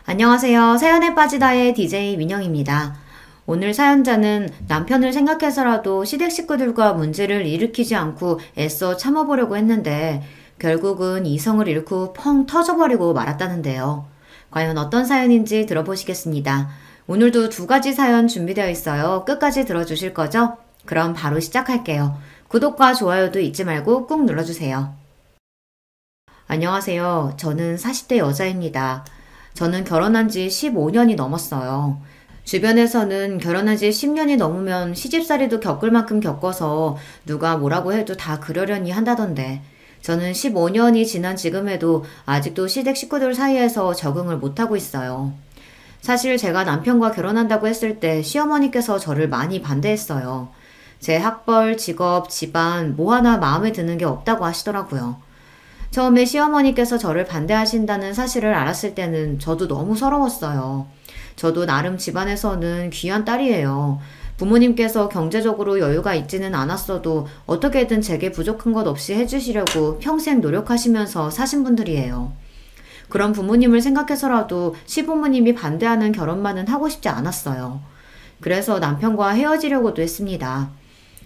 안녕하세요. 사연에 빠지다의 DJ 민영입니다. 오늘 사연자는 남편을 생각해서라도 시댁 식구들과 문제를 일으키지 않고 애써 참아보려고 했는데 결국은 이성을 잃고 펑 터져버리고 말았다는데요. 과연 어떤 사연인지 들어보시겠습니다. 오늘도 두 가지 사연 준비되어 있어요. 끝까지 들어주실 거죠? 그럼 바로 시작할게요. 구독과 좋아요도 잊지 말고 꾹 눌러주세요. 안녕하세요. 저는 40대 여자입니다. 저는 결혼한 지 15년이 넘었어요. 주변에서는 결혼한 지 10년이 넘으면 시집살이도 겪을 만큼 겪어서 누가 뭐라고 해도 다 그러려니 한다던데 저는 15년이 지난 지금에도 아직도 시댁 식구들 사이에서 적응을 못하고 있어요. 사실 제가 남편과 결혼한다고 했을 때 시어머니께서 저를 많이 반대했어요. 제 학벌, 직업, 집안 뭐 하나 마음에 드는 게 없다고 하시더라고요. 처음에 시어머니께서 저를 반대하신다는 사실을 알았을 때는 저도 너무 서러웠어요. 저도 나름 집안에서는 귀한 딸이에요. 부모님께서 경제적으로 여유가 있지는 않았어도 어떻게든 제게 부족한 것 없이 해주시려고 평생 노력하시면서 사신 분들이에요. 그런 부모님을 생각해서라도 시부모님이 반대하는 결혼만은 하고 싶지 않았어요. 그래서 남편과 헤어지려고도 했습니다.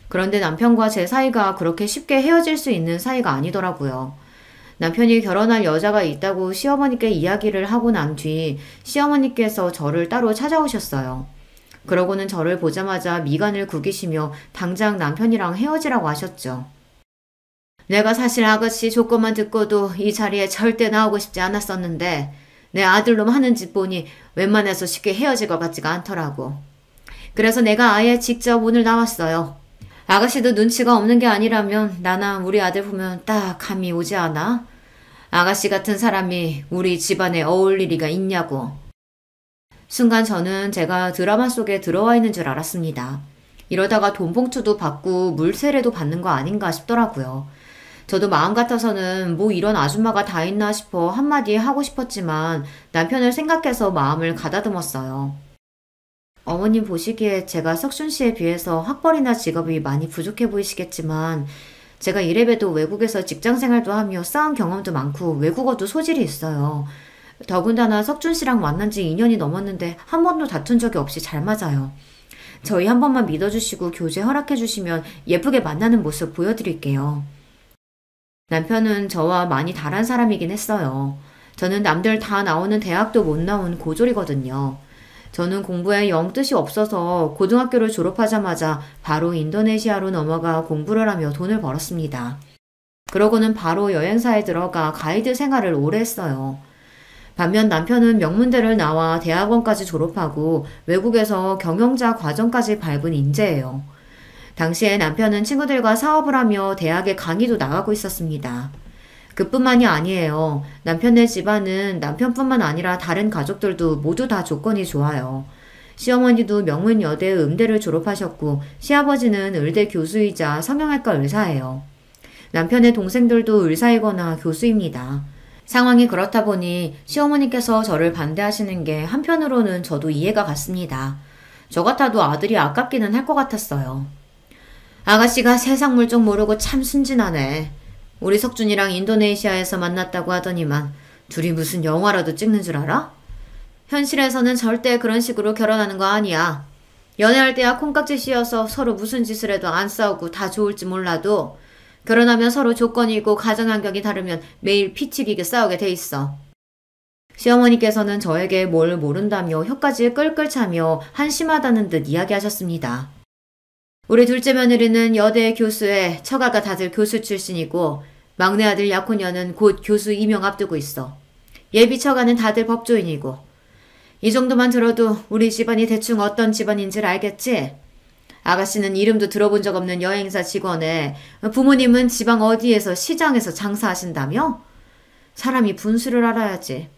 그런데 남편과 제 사이가 그렇게 쉽게 헤어질 수 있는 사이가 아니더라고요. 남편이 결혼할 여자가 있다고 시어머니께 이야기를 하고 난 뒤 시어머니께서 저를 따로 찾아오셨어요. 그러고는 저를 보자마자 미간을 구기시며 당장 남편이랑 헤어지라고 하셨죠. 내가 사실 아가씨 조건만 듣고도 이 자리에 절대 나오고 싶지 않았었는데 내 아들놈 하는 짓 보니 웬만해서 쉽게 헤어질 것 같지가 않더라고. 그래서 내가 아예 직접 오늘 나왔어요. 아가씨도 눈치가 없는 게 아니라면 나나 우리 아들 보면 딱 감이 오지 않아? 아가씨 같은 사람이 우리 집안에 어울릴 리가 있냐고. 순간 저는 제가 드라마 속에 들어와 있는 줄 알았습니다. 이러다가 돈 봉투도 받고 물세례도 받는 거 아닌가 싶더라고요. 저도 마음 같아서는 뭐 이런 아줌마가 다 있나 싶어 한마디 하고 싶었지만 남편을 생각해서 마음을 가다듬었어요. 어머님 보시기에 제가 석순 씨에 비해서 학벌이나 직업이 많이 부족해 보이시겠지만 제가 이래봬도 외국에서 직장생활도 하며 쌓은 경험도 많고 외국어도 소질이 있어요. 더군다나 석준 씨랑 만난 지 2년이 넘었는데 한 번도 다툰 적이 없이 잘 맞아요. 저희 한 번만 믿어주시고 교제 허락해주시면 예쁘게 만나는 모습 보여드릴게요. 남편은 저와 많이 다른 사람이긴 했어요. 저는 남들 다 나오는 대학도 못 나온 고졸이거든요. 저는 공부에 영 뜻이 없어서 고등학교를 졸업하자마자 바로 인도네시아로 넘어가 공부를 하며 돈을 벌었습니다. 그러고는 바로 여행사에 들어가 가이드 생활을 오래 했어요. 반면 남편은 명문대를 나와 대학원까지 졸업하고 외국에서 경영자 과정까지 밟은 인재예요. 당시에 남편은 친구들과 사업을 하며 대학에 강의도 나가고 있었습니다. 그뿐만이 아니에요. 남편네 집안은 남편뿐만 아니라 다른 가족들도 모두 다 조건이 좋아요. 시어머니도 명문여대 음대를 졸업하셨고 시아버지는 의대 교수이자 성형외과 의사예요. 남편의 동생들도 의사이거나 교수입니다. 상황이 그렇다 보니 시어머니께서 저를 반대하시는 게 한편으로는 저도 이해가 갔습니다. 저 같아도 아들이 아깝기는 할 것 같았어요. 아가씨가 세상 물정 모르고 참 순진하네. 우리 석준이랑 인도네시아에서 만났다고 하더니만 둘이 무슨 영화라도 찍는 줄 알아? 현실에서는 절대 그런 식으로 결혼하는 거 아니야. 연애할 때야 콩깍지 씌어서 서로 무슨 짓을 해도 안 싸우고 다 좋을지 몰라도 결혼하면 서로 조건이 있고 가정 환경이 다르면 매일 피 튀기게 싸우게 돼 있어. 시어머니께서는 저에게 뭘 모른다며 혀까지 끌끌 차며 한심하다는 듯 이야기하셨습니다. 우리 둘째 며느리는 여대 교수에 처가가 다들 교수 출신이고 막내 아들 약혼녀는 곧 교수 임용 앞두고 있어. 예비 처가는 다들 법조인이고. 이 정도만 들어도 우리 집안이 대충 어떤 집안인지를 알겠지? 아가씨는 이름도 들어본 적 없는 여행사 직원에 부모님은 지방 어디에서 시장에서 장사하신다며? 사람이 분수를 알아야지.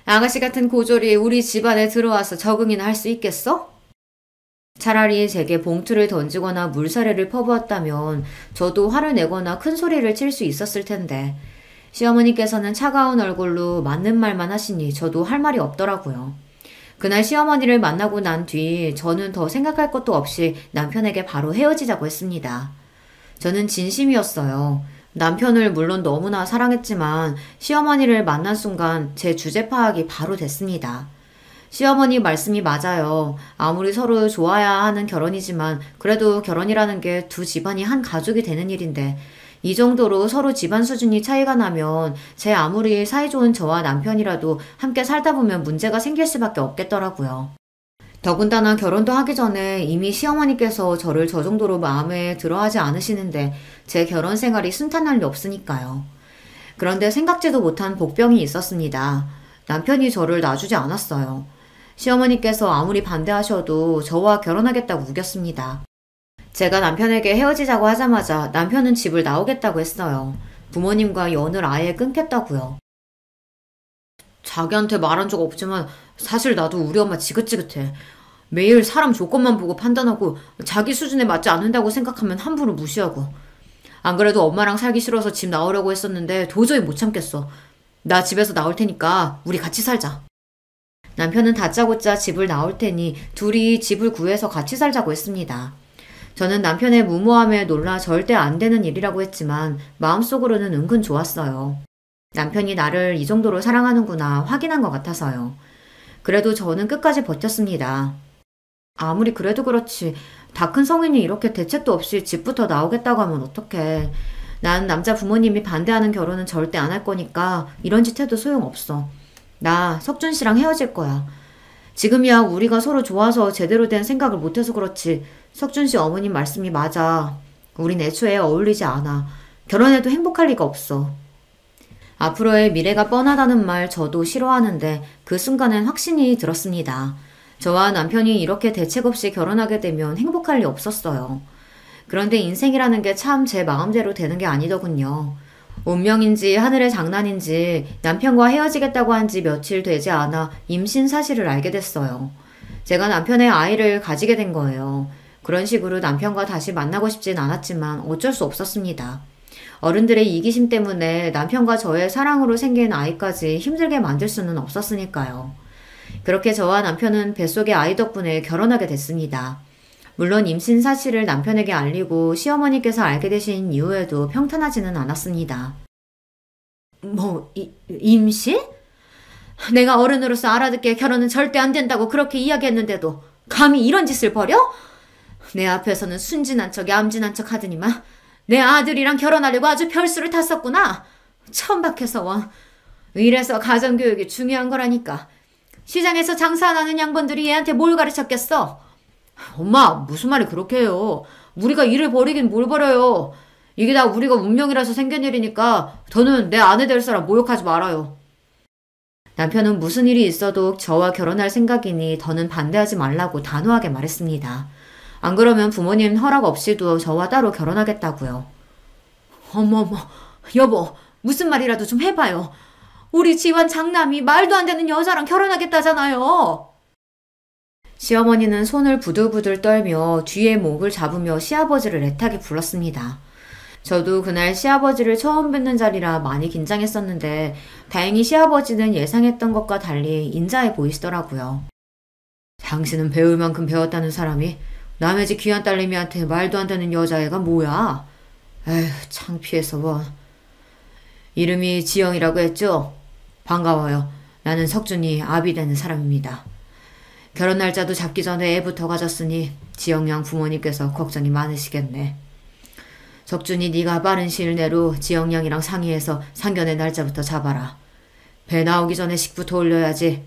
아가씨 같은 고졸이 우리 집안에 들어와서 적응이나 할 수 있겠어? 차라리 제게 봉투를 던지거나 물사례를 퍼부었다면 저도 화를 내거나 큰 소리를 칠 수 있었을 텐데 시어머니께서는 차가운 얼굴로 맞는 말만 하시니 저도 할 말이 없더라고요. 그날 시어머니를 만나고 난 뒤 저는 더 생각할 것도 없이 남편에게 바로 헤어지자고 했습니다. 저는 진심이었어요. 남편을 물론 너무나 사랑했지만 시어머니를 만난 순간 제 주제 파악이 바로 됐습니다. 시어머니 말씀이 맞아요. 아무리 서로 좋아야 하는 결혼이지만 그래도 결혼이라는 게 두 집안이 한 가족이 되는 일인데 이 정도로 서로 집안 수준이 차이가 나면 제 아무리 사이좋은 저와 남편이라도 함께 살다 보면 문제가 생길 수밖에 없겠더라고요. 더군다나 결혼도 하기 전에 이미 시어머니께서 저를 저 정도로 마음에 들어 하지 않으시는데 제 결혼 생활이 순탄할 리 없으니까요. 그런데 생각지도 못한 복병이 있었습니다. 남편이 저를 놔주지 않았어요. 시어머니께서 아무리 반대하셔도 저와 결혼하겠다고 우겼습니다. 제가 남편에게 헤어지자고 하자마자 남편은 집을 나오겠다고 했어요. 부모님과 연을 아예 끊겠다고요. 자기한테 말한 적 없지만 사실 나도 우리 엄마 지긋지긋해. 매일 사람 조건만 보고 판단하고 자기 수준에 맞지 않는다고 생각하면 함부로 무시하고. 안 그래도 엄마랑 살기 싫어서 집 나오려고 했었는데 도저히 못 참겠어. 나 집에서 나올 테니까 우리 같이 살자. 남편은 다짜고짜 집을 나올 테니 둘이 집을 구해서 같이 살자고 했습니다. 저는 남편의 무모함에 놀라 절대 안 되는 일이라고 했지만 마음속으로는 은근 좋았어요. 남편이 나를 이 정도로 사랑하는구나 확인한 것 같아서요. 그래도 저는 끝까지 버텼습니다. 아무리 그래도 그렇지 다 큰 성인이 이렇게 대책도 없이 집부터 나오겠다고 하면 어떡해. 난 남자 부모님이 반대하는 결혼은 절대 안 할 거니까 이런 짓 해도 소용없어. 나 석준 씨랑 헤어질 거야. 지금이야 우리가 서로 좋아서 제대로 된 생각을 못해서 그렇지 석준 씨 어머님 말씀이 맞아. 우린 애초에 어울리지 않아. 결혼해도 행복할 리가 없어. 앞으로의 미래가 뻔하다는 말 저도 싫어하는데 그 순간엔 확신이 들었습니다. 저와 남편이 이렇게 대책 없이 결혼하게 되면 행복할 리 없었어요. 그런데 인생이라는 게 참 제 마음대로 되는 게 아니더군요. 운명인지 하늘의 장난인지 남편과 헤어지겠다고 한 지 며칠 되지 않아 임신 사실을 알게 됐어요. 제가 남편의 아이를 가지게 된 거예요. 그런 식으로 남편과 다시 만나고 싶진 않았지만 어쩔 수 없었습니다. 어른들의 이기심 때문에 남편과 저의 사랑으로 생긴 아이까지 힘들게 만들 수는 없었으니까요. 그렇게 저와 남편은 뱃속의 아이 덕분에 결혼하게 됐습니다. 물론 임신 사실을 남편에게 알리고 시어머니께서 알게 되신 이후에도 평탄하지는 않았습니다. 임신? 내가 어른으로서 알아듣게 결혼은 절대 안 된다고 그렇게 이야기했는데도 감히 이런 짓을 벌여? 내 앞에서는 순진한 척 얌전한 척 하더니만 내 아들이랑 결혼하려고 아주 별수를 탔었구나. 천박해서 원. 이래서 가정교육이 중요한 거라니까. 시장에서 장사 안 하는 양반들이 얘한테 뭘 가르쳤겠어? 엄마 무슨 말이 그렇게 해요. 우리가 일을 벌이긴 뭘 벌여요. 이게 다 우리가 운명이라서 생긴 일이니까 더는 내 아내 될 사람 모욕하지 말아요. 남편은 무슨 일이 있어도 저와 결혼할 생각이니 더는 반대하지 말라고 단호하게 말했습니다. 안 그러면 부모님 허락 없이도 저와 따로 결혼하겠다고요. 어머머, 여보, 무슨 말이라도 좀 해봐요. 우리 집안 장남이 말도 안 되는 여자랑 결혼하겠다잖아요. 시어머니는 손을 부들부들 떨며 뒤에 목을 잡으며 시아버지를 애타게 불렀습니다. 저도 그날 시아버지를 처음 뵙는 자리라 많이 긴장했었는데 다행히 시아버지는 예상했던 것과 달리 인자해 보이시더라고요. 당신은 배울 만큼 배웠다는 사람이 남의 집 귀한 딸내미한테 말도 안 되는 여자애가 뭐야? 에휴, 창피해서 뭐. 이름이 지영이라고 했죠? 반가워요. 나는 석준이 아비 되는 사람입니다. 결혼 날짜도 잡기 전에 애부터 가졌으니 지영 양 부모님께서 걱정이 많으시겠네. 석준이 네가 빠른 시일 내로 지영 양이랑 상의해서 상견례 날짜부터 잡아라. 배 나오기 전에 식부터 올려야지.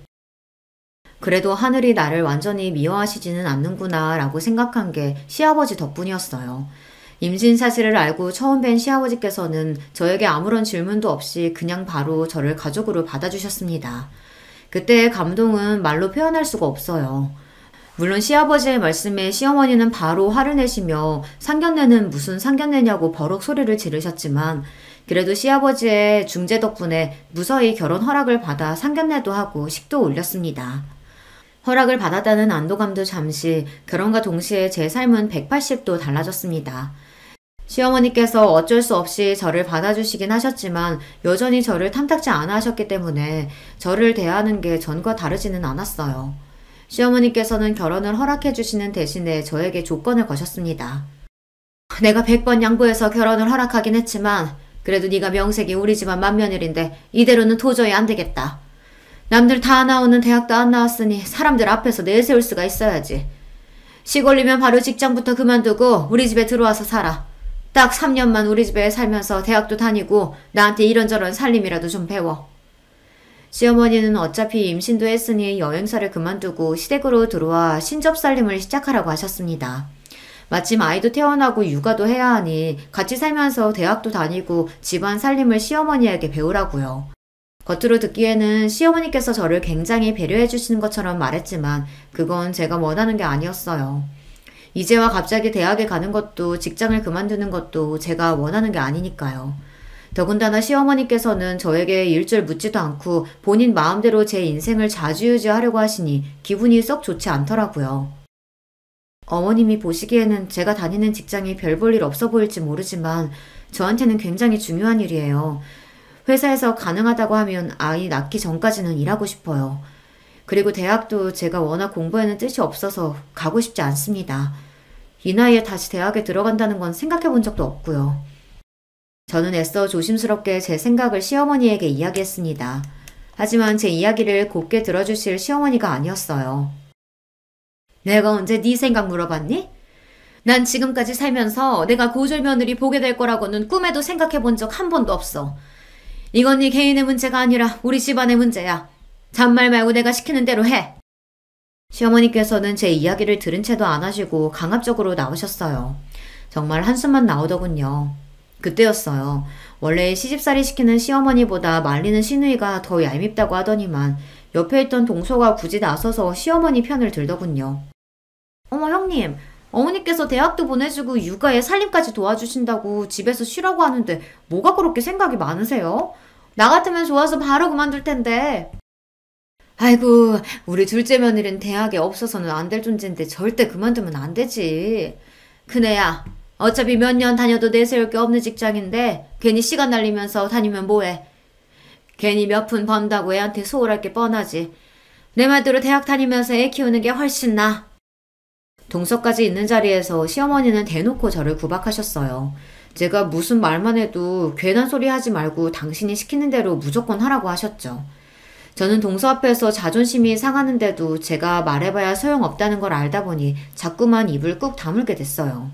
그래도 하늘이 나를 완전히 미워하시지는 않는구나 라고 생각한 게 시아버지 덕분이었어요. 임신 사실을 알고 처음 뵌 시아버지께서는 저에게 아무런 질문도 없이 그냥 바로 저를 가족으로 받아주셨습니다. 그때의 감동은 말로 표현할 수가 없어요. 물론 시아버지의 말씀에 시어머니는 바로 화를 내시며 상견례는 무슨 상견례냐고 버럭 소리를 지르셨지만 그래도 시아버지의 중재 덕분에 무사히 결혼 허락을 받아 상견례도 하고 식도 올렸습니다. 허락을 받았다는 안도감도 잠시, 결혼과 동시에 제 삶은 180도 달라졌습니다. 시어머니께서 어쩔 수 없이 저를 받아주시긴 하셨지만 여전히 저를 탐탁지 않아 하셨기 때문에 저를 대하는 게 전과 다르지는 않았어요. 시어머니께서는 결혼을 허락해 주시는 대신에 저에게 조건을 거셨습니다. 내가 100번 양보해서 결혼을 허락하긴 했지만 그래도 네가 명색이 우리 집안 맏며느리인데 이대로는 도저히 안 되겠다. 남들 다 나오는 대학도 안 나왔으니 사람들 앞에서 내세울 수가 있어야지. 시골이면 바로 직장부터 그만두고 우리 집에 들어와서 살아. 딱 3년만 우리 집에 살면서 대학도 다니고 나한테 이런저런 살림이라도 좀 배워. 시어머니는 어차피 임신도 했으니 여행사를 그만두고 시댁으로 들어와 신접살림을 시작하라고 하셨습니다. 마침 아이도 태어나고 육아도 해야 하니 같이 살면서 대학도 다니고 집안 살림을 시어머니에게 배우라고요. 겉으로 듣기에는 시어머니께서 저를 굉장히 배려해 주시는 것처럼 말했지만 그건 제가 원하는 게 아니었어요. 이제와 갑자기 대학에 가는 것도 직장을 그만두는 것도 제가 원하는 게 아니니까요. 더군다나 시어머니께서는 저에게 일절 묻지도 않고 본인 마음대로 제 인생을 좌지우지하려고 하시니 기분이 썩 좋지 않더라고요. 어머님이 보시기에는 제가 다니는 직장이 별 볼 일 없어 보일지 모르지만 저한테는 굉장히 중요한 일이에요. 회사에서 가능하다고 하면 아이 낳기 전까지는 일하고 싶어요. 그리고 대학도 제가 워낙 공부에는 뜻이 없어서 가고 싶지 않습니다. 이 나이에 다시 대학에 들어간다는 건 생각해 본 적도 없고요. 저는 애써 조심스럽게 제 생각을 시어머니에게 이야기했습니다. 하지만 제 이야기를 곱게 들어주실 시어머니가 아니었어요. 내가 언제 네 생각 물어봤니? 난 지금까지 살면서 내가 고졸 며느리 보게 될 거라고는 꿈에도 생각해 본 적 한 번도 없어. 이건 네 개인의 문제가 아니라 우리 집안의 문제야. 잔말 말고 내가 시키는 대로 해. 시어머니께서는 제 이야기를 들은 채도 안 하시고 강압적으로 나오셨어요. 정말 한숨만 나오더군요. 그때였어요. 원래 시집살이 시키는 시어머니보다 말리는 시누이가 더 얄밉다고 하더니만 옆에 있던 동서가 굳이 나서서 시어머니 편을 들더군요. 어머 형님, 어머니께서 대학도 보내주고 육아에 살림까지 도와주신다고 집에서 쉬라고 하는데 뭐가 그렇게 생각이 많으세요? 나 같으면 좋아서 바로 그만둘 텐데. 아이고, 우리 둘째 며느리는 대학에 없어서는 안 될 존재인데 절대 그만두면 안 되지. 큰애야, 어차피 몇 년 다녀도 내세울 게 없는 직장인데 괜히 시간 날리면서 다니면 뭐해. 괜히 몇 푼 번다고 애한테 소홀할 게 뻔하지. 내 말대로 대학 다니면서 애 키우는 게 훨씬 나아. 동서까지 있는 자리에서 시어머니는 대놓고 저를 구박하셨어요. 제가 무슨 말만 해도 괜한 소리 하지 말고 당신이 시키는 대로 무조건 하라고 하셨죠. 저는 동서 앞에서 자존심이 상하는데도 제가 말해봐야 소용없다는 걸 알다 보니 자꾸만 입을 꾹 다물게 됐어요.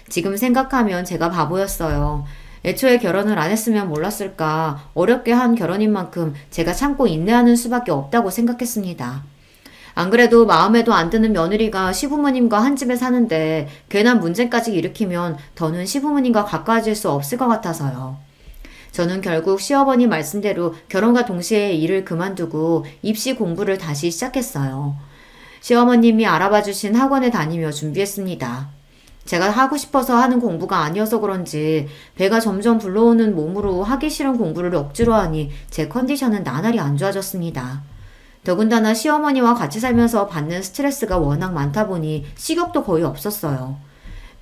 지금 생각하면 제가 바보였어요. 애초에 결혼을 안 했으면 몰랐을까. 어렵게 한 결혼인 만큼 제가 참고 인내하는 수밖에 없다고 생각했습니다. 안 그래도 마음에도 안 드는 며느리가 시부모님과 한 집에 사는데 괜한 문제까지 일으키면 더는 시부모님과 가까워질 수 없을 것 같아서요. 저는 결국 시어머니 말씀대로 결혼과 동시에 일을 그만두고 입시 공부를 다시 시작했어요. 시어머님이 알아봐 주신 학원에 다니며 준비했습니다. 제가 하고 싶어서 하는 공부가 아니어서 그런지 배가 점점 불러오는 몸으로 하기 싫은 공부를 억지로 하니 제 컨디션은 나날이 안 좋아졌습니다. 더군다나 시어머니와 같이 살면서 받는 스트레스가 워낙 많다 보니 식욕도 거의 없었어요.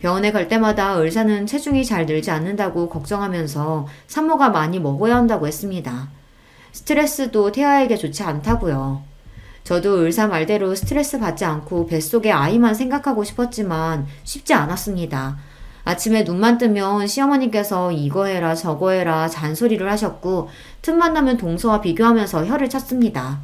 병원에 갈 때마다 의사는 체중이 잘 늘지 않는다고 걱정하면서 산모가 많이 먹어야 한다고 했습니다. 스트레스도 태아에게 좋지 않다고요. 저도 의사 말대로 스트레스 받지 않고 뱃속에 아이만 생각하고 싶었지만 쉽지 않았습니다. 아침에 눈만 뜨면 시어머니께서 이거 해라 저거 해라 잔소리를 하셨고 틈만 나면 동서와 비교하면서 혀를 찼습니다.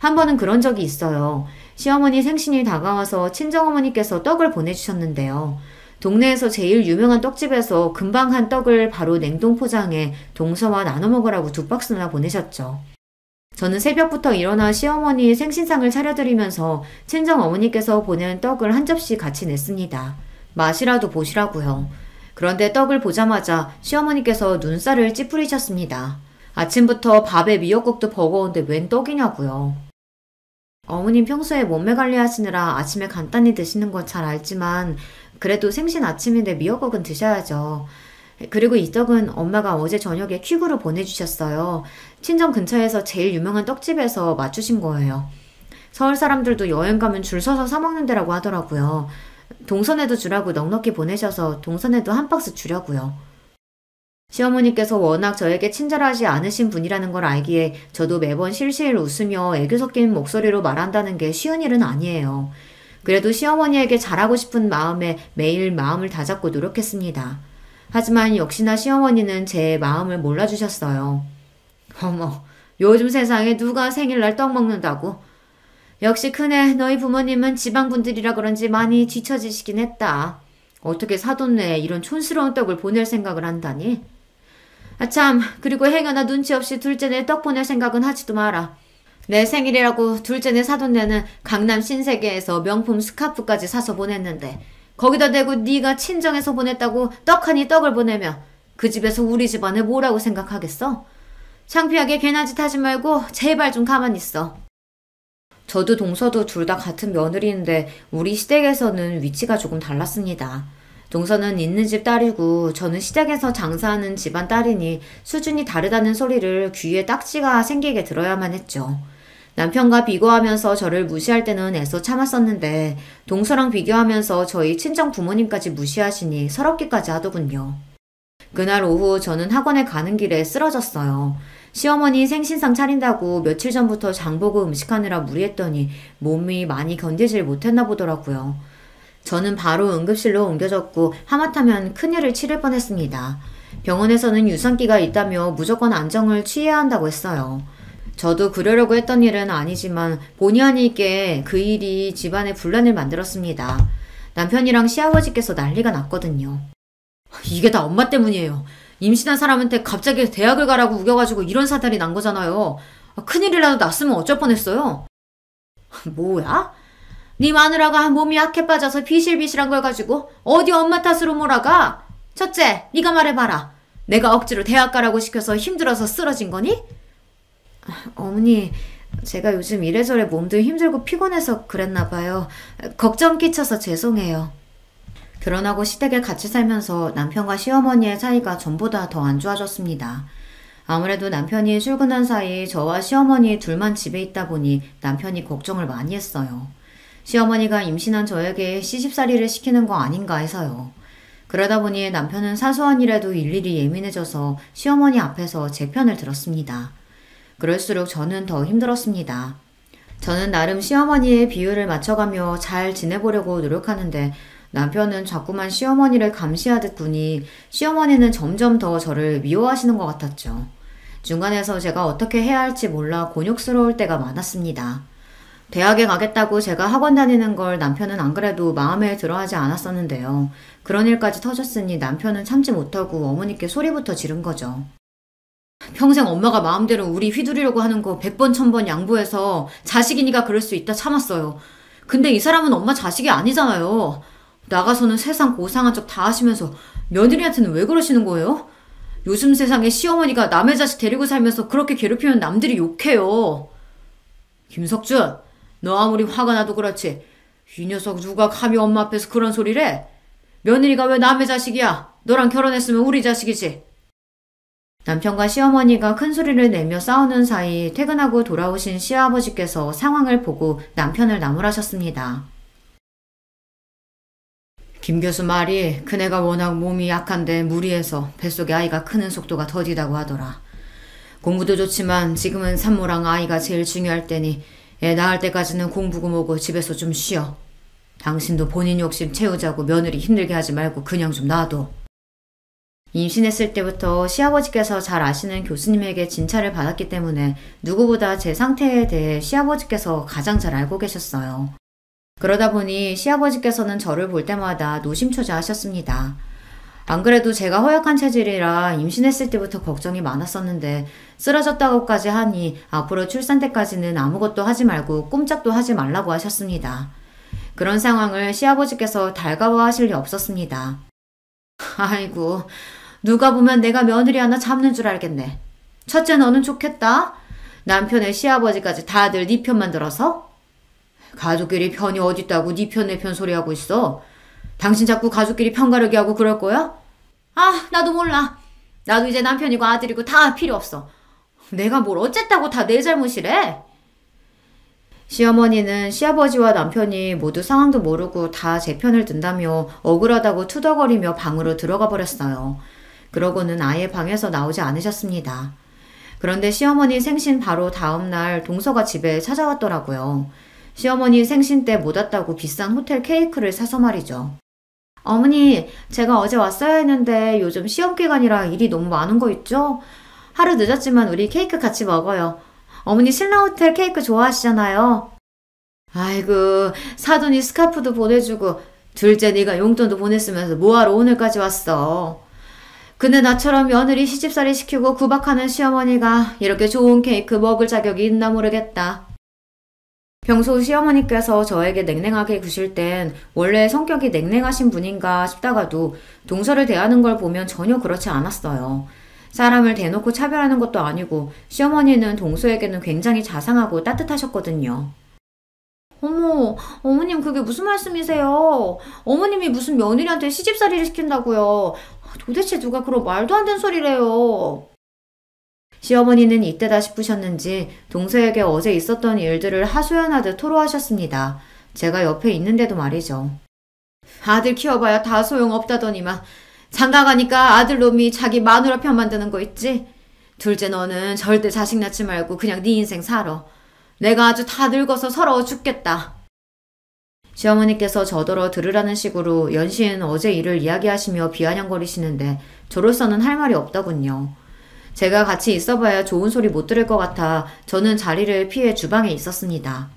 한 번은 그런 적이 있어요. 시어머니 생신이 다가와서 친정어머니께서 떡을 보내주셨는데요. 동네에서 제일 유명한 떡집에서 금방 한 떡을 바로 냉동 포장해 동서와 나눠 먹으라고 2박스나 보내셨죠. 저는 새벽부터 일어나 시어머니 생신상을 차려드리면서 친정어머니께서 보낸 떡을 한 접시 같이 냈습니다. 맛이라도 보시라고요. 그런데 떡을 보자마자 시어머니께서 눈살을 찌푸리셨습니다. 아침부터 밥에 미역국도 버거운데 웬 떡이냐고요. 어머님 평소에 몸매 관리하시느라 아침에 간단히 드시는 건 잘 알지만 그래도 생신 아침인데 미역국은 드셔야죠. 그리고 이 떡은 엄마가 어제 저녁에 퀵으로 보내주셨어요. 친정 근처에서 제일 유명한 떡집에서 맞추신 거예요. 서울 사람들도 여행 가면 줄 서서 사 먹는 데라고 하더라고요. 동선에도 주라고 넉넉히 보내셔서 동선에도 한 박스 주려고요. 시어머니께서 워낙 저에게 친절하지 않으신 분이라는 걸 알기에 저도 매번 실실 웃으며 애교 섞인 목소리로 말한다는 게 쉬운 일은 아니에요. 그래도 시어머니에게 잘하고 싶은 마음에 매일 마음을 다잡고 노력했습니다. 하지만 역시나 시어머니는 제 마음을 몰라주셨어요. 어머, 요즘 세상에 누가 생일날 떡 먹는다고. 역시 크네. 너희 부모님은 지방분들이라 그런지 많이 뒤처지시긴 했다. 어떻게 사돈네에 이런 촌스러운 떡을 보낼 생각을 한다니? 아참, 그리고 행여나 눈치 없이 둘째네 떡 보낼 생각은 하지도 마라. 내 생일이라고 둘째네 사돈네는 강남 신세계에서 명품 스카프까지 사서 보냈는데 거기다 대고 네가 친정에서 보냈다고 떡하니 떡을 보내면 그 집에서 우리 집안에 뭐라고 생각하겠어? 창피하게 괜한 짓 하지 말고 제발 좀 가만히 있어. 저도 동서도 둘 다 같은 며느리인데 우리 시댁에서는 위치가 조금 달랐습니다. 동서는 있는 집 딸이고 저는 시댁에서 장사하는 집안 딸이니 수준이 다르다는 소리를 귀에 딱지가 생기게 들어야만 했죠. 남편과 비교하면서 저를 무시할 때는 애써 참았었는데 동서랑 비교하면서 저희 친정 부모님까지 무시하시니 서럽기까지 하더군요. 그날 오후 저는 학원에 가는 길에 쓰러졌어요. 시어머니 생신상 차린다고 며칠 전부터 장보고 음식하느라 무리했더니 몸이 많이 견디질 못했나 보더라고요. 저는 바로 응급실로 옮겨졌고 하마터면 큰일을 치를 뻔했습니다. 병원에서는 유산기가 있다며 무조건 안정을 취해야 한다고 했어요. 저도 그러려고 했던 일은 아니지만 본의 아니게 그 일이 집안에 분란을 만들었습니다. 남편이랑 시아버지께서 난리가 났거든요. 이게 다 엄마 때문이에요. 임신한 사람한테 갑자기 대학을 가라고 우겨가지고 이런 사달이 난 거잖아요. 큰일이라도 났으면 어쩔 뻔했어요. 뭐야? 네 마누라가 몸이 약해 빠져서 비실비실한 걸 가지고 어디 엄마 탓으로 몰아가? 첫째, 네가 말해봐라. 내가 억지로 대학 가라고 시켜서 힘들어서 쓰러진 거니? 어머니, 제가 요즘 이래저래 몸도 힘들고 피곤해서 그랬나 봐요. 걱정 끼쳐서 죄송해요. 결혼하고 시댁에 같이 살면서 남편과 시어머니의 사이가 전보다 더 안 좋아졌습니다. 아무래도 남편이 출근한 사이 저와 시어머니 둘만 집에 있다 보니 남편이 걱정을 많이 했어요. 시어머니가 임신한 저에게 시집살이를 시키는 거 아닌가 해서요. 그러다 보니 남편은 사소한 일에도 일일이 예민해져서 시어머니 앞에서 제 편을 들었습니다. 그럴수록 저는 더 힘들었습니다. 저는 나름 시어머니의 비율을 맞춰가며 잘 지내보려고 노력하는데 남편은 자꾸만 시어머니를 감시하듯 보니 시어머니는 점점 더 저를 미워하시는 것 같았죠. 중간에서 제가 어떻게 해야 할지 몰라 곤욕스러울 때가 많았습니다. 대학에 가겠다고 제가 학원 다니는 걸 남편은 안 그래도 마음에 들어하지 않았었는데요. 그런 일까지 터졌으니 남편은 참지 못하고 어머니께 소리부터 지른 거죠. 평생 엄마가 마음대로 우리 휘두르려고 하는 거 100번 1000번 양보해서 자식이니까 그럴 수 있다 참았어요. 근데 이 사람은 엄마 자식이 아니잖아요. 나가서는 세상 고상한 척 다 하시면서 며느리한테는 왜 그러시는 거예요? 요즘 세상에 시어머니가 남의 자식 데리고 살면서 그렇게 괴롭히면 남들이 욕해요. 김석준, 너 아무리 화가 나도 그렇지. 이 녀석 누가 감히 엄마 앞에서 그런 소리를 해? 며느리가 왜 남의 자식이야? 너랑 결혼했으면 우리 자식이지. 남편과 시어머니가 큰 소리를 내며 싸우는 사이 퇴근하고 돌아오신 시아버지께서 상황을 보고 남편을 나무라셨습니다. 김 교수 말이 그네가 워낙 몸이 약한데 무리해서 뱃속에 아이가 크는 속도가 더디다고 하더라. 공부도 좋지만 지금은 산모랑 아이가 제일 중요할 때니 애 낳을 때까지는 공부고 뭐고 집에서 좀 쉬어. 당신도 본인 욕심 채우자고 며느리 힘들게 하지 말고 그냥 좀 놔둬. 임신했을 때부터 시아버지께서 잘 아시는 교수님에게 진찰을 받았기 때문에 누구보다 제 상태에 대해 시아버지께서 가장 잘 알고 계셨어요. 그러다 보니 시아버지께서는 저를 볼 때마다 노심초사하셨습니다. 안 그래도 제가 허약한 체질이라 임신했을 때부터 걱정이 많았었는데 쓰러졌다고까지 하니 앞으로 출산 때까지는 아무것도 하지 말고 꼼짝도 하지 말라고 하셨습니다. 그런 상황을 시아버지께서 달가워하실 리 없었습니다. 아이고, 누가 보면 내가 며느리 하나 잡는 줄 알겠네. 첫째 너는 좋겠다. 남편의 시아버지까지 다들 네 편만 들어서? 가족끼리 편이 어딨다고 네 편 내 편 소리하고 있어. 당신 자꾸 가족끼리 편 가르기 하고 그럴 거야? 아, 나도 몰라. 나도 이제 남편이고 아들이고 다 필요 없어. 내가 뭘 어쨌다고 다 내 잘못이래? 시어머니는 시아버지와 남편이 모두 상황도 모르고 다 제 편을 든다며 억울하다고 투덜거리며 방으로 들어가 버렸어요. 그러고는 아예 방에서 나오지 않으셨습니다. 그런데 시어머니 생신 바로 다음날 동서가 집에 찾아왔더라고요. 시어머니 생신 때 못 왔다고 비싼 호텔 케이크를 사서 말이죠. 어머니, 제가 어제 왔어야 했는데 요즘 시험 기간이라 일이 너무 많은 거 있죠? 하루 늦었지만 우리 케이크 같이 먹어요. 어머니 신라호텔 케이크 좋아하시잖아요. 아이고, 사돈이 스카프도 보내주고 둘째 네가 용돈도 보냈으면서 뭐하러 오늘까지 왔어. 근데 나처럼 며느리 시집살이 시키고 구박하는 시어머니가 이렇게 좋은 케이크 먹을 자격이 있나 모르겠다. 평소 시어머니께서 저에게 냉랭하게 구실 땐 원래 성격이 냉랭하신 분인가 싶다가도 동서를 대하는 걸 보면 전혀 그렇지 않았어요. 사람을 대놓고 차별하는 것도 아니고 시어머니는 동서에게는 굉장히 자상하고 따뜻하셨거든요. 어머, 어머님 그게 무슨 말씀이세요? 어머님이 무슨 며느리한테 시집살이를 시킨다고요? 도대체 누가 그런 말도 안 되는 소리래요? 시어머니는 이때다 싶으셨는지 동서에게 어제 있었던 일들을 하소연하듯 토로하셨습니다. 제가 옆에 있는데도 말이죠. 아들 키워봐야 다 소용없다더니만 장가가니까 아들놈이 자기 마누라 편 만드는 거 있지? 둘째 너는 절대 자식 낳지 말고 그냥 네 인생 살아. 내가 아주 다 늙어서 서러워 죽겠다. 시어머니께서 저더러 들으라는 식으로 연신 어제 일을 이야기하시며 비아냥거리시는데 저로서는 할 말이 없더군요. 제가 같이 있어봐야 좋은 소리 못 들을 것 같아 저는 자리를 피해 주방에 있었습니다.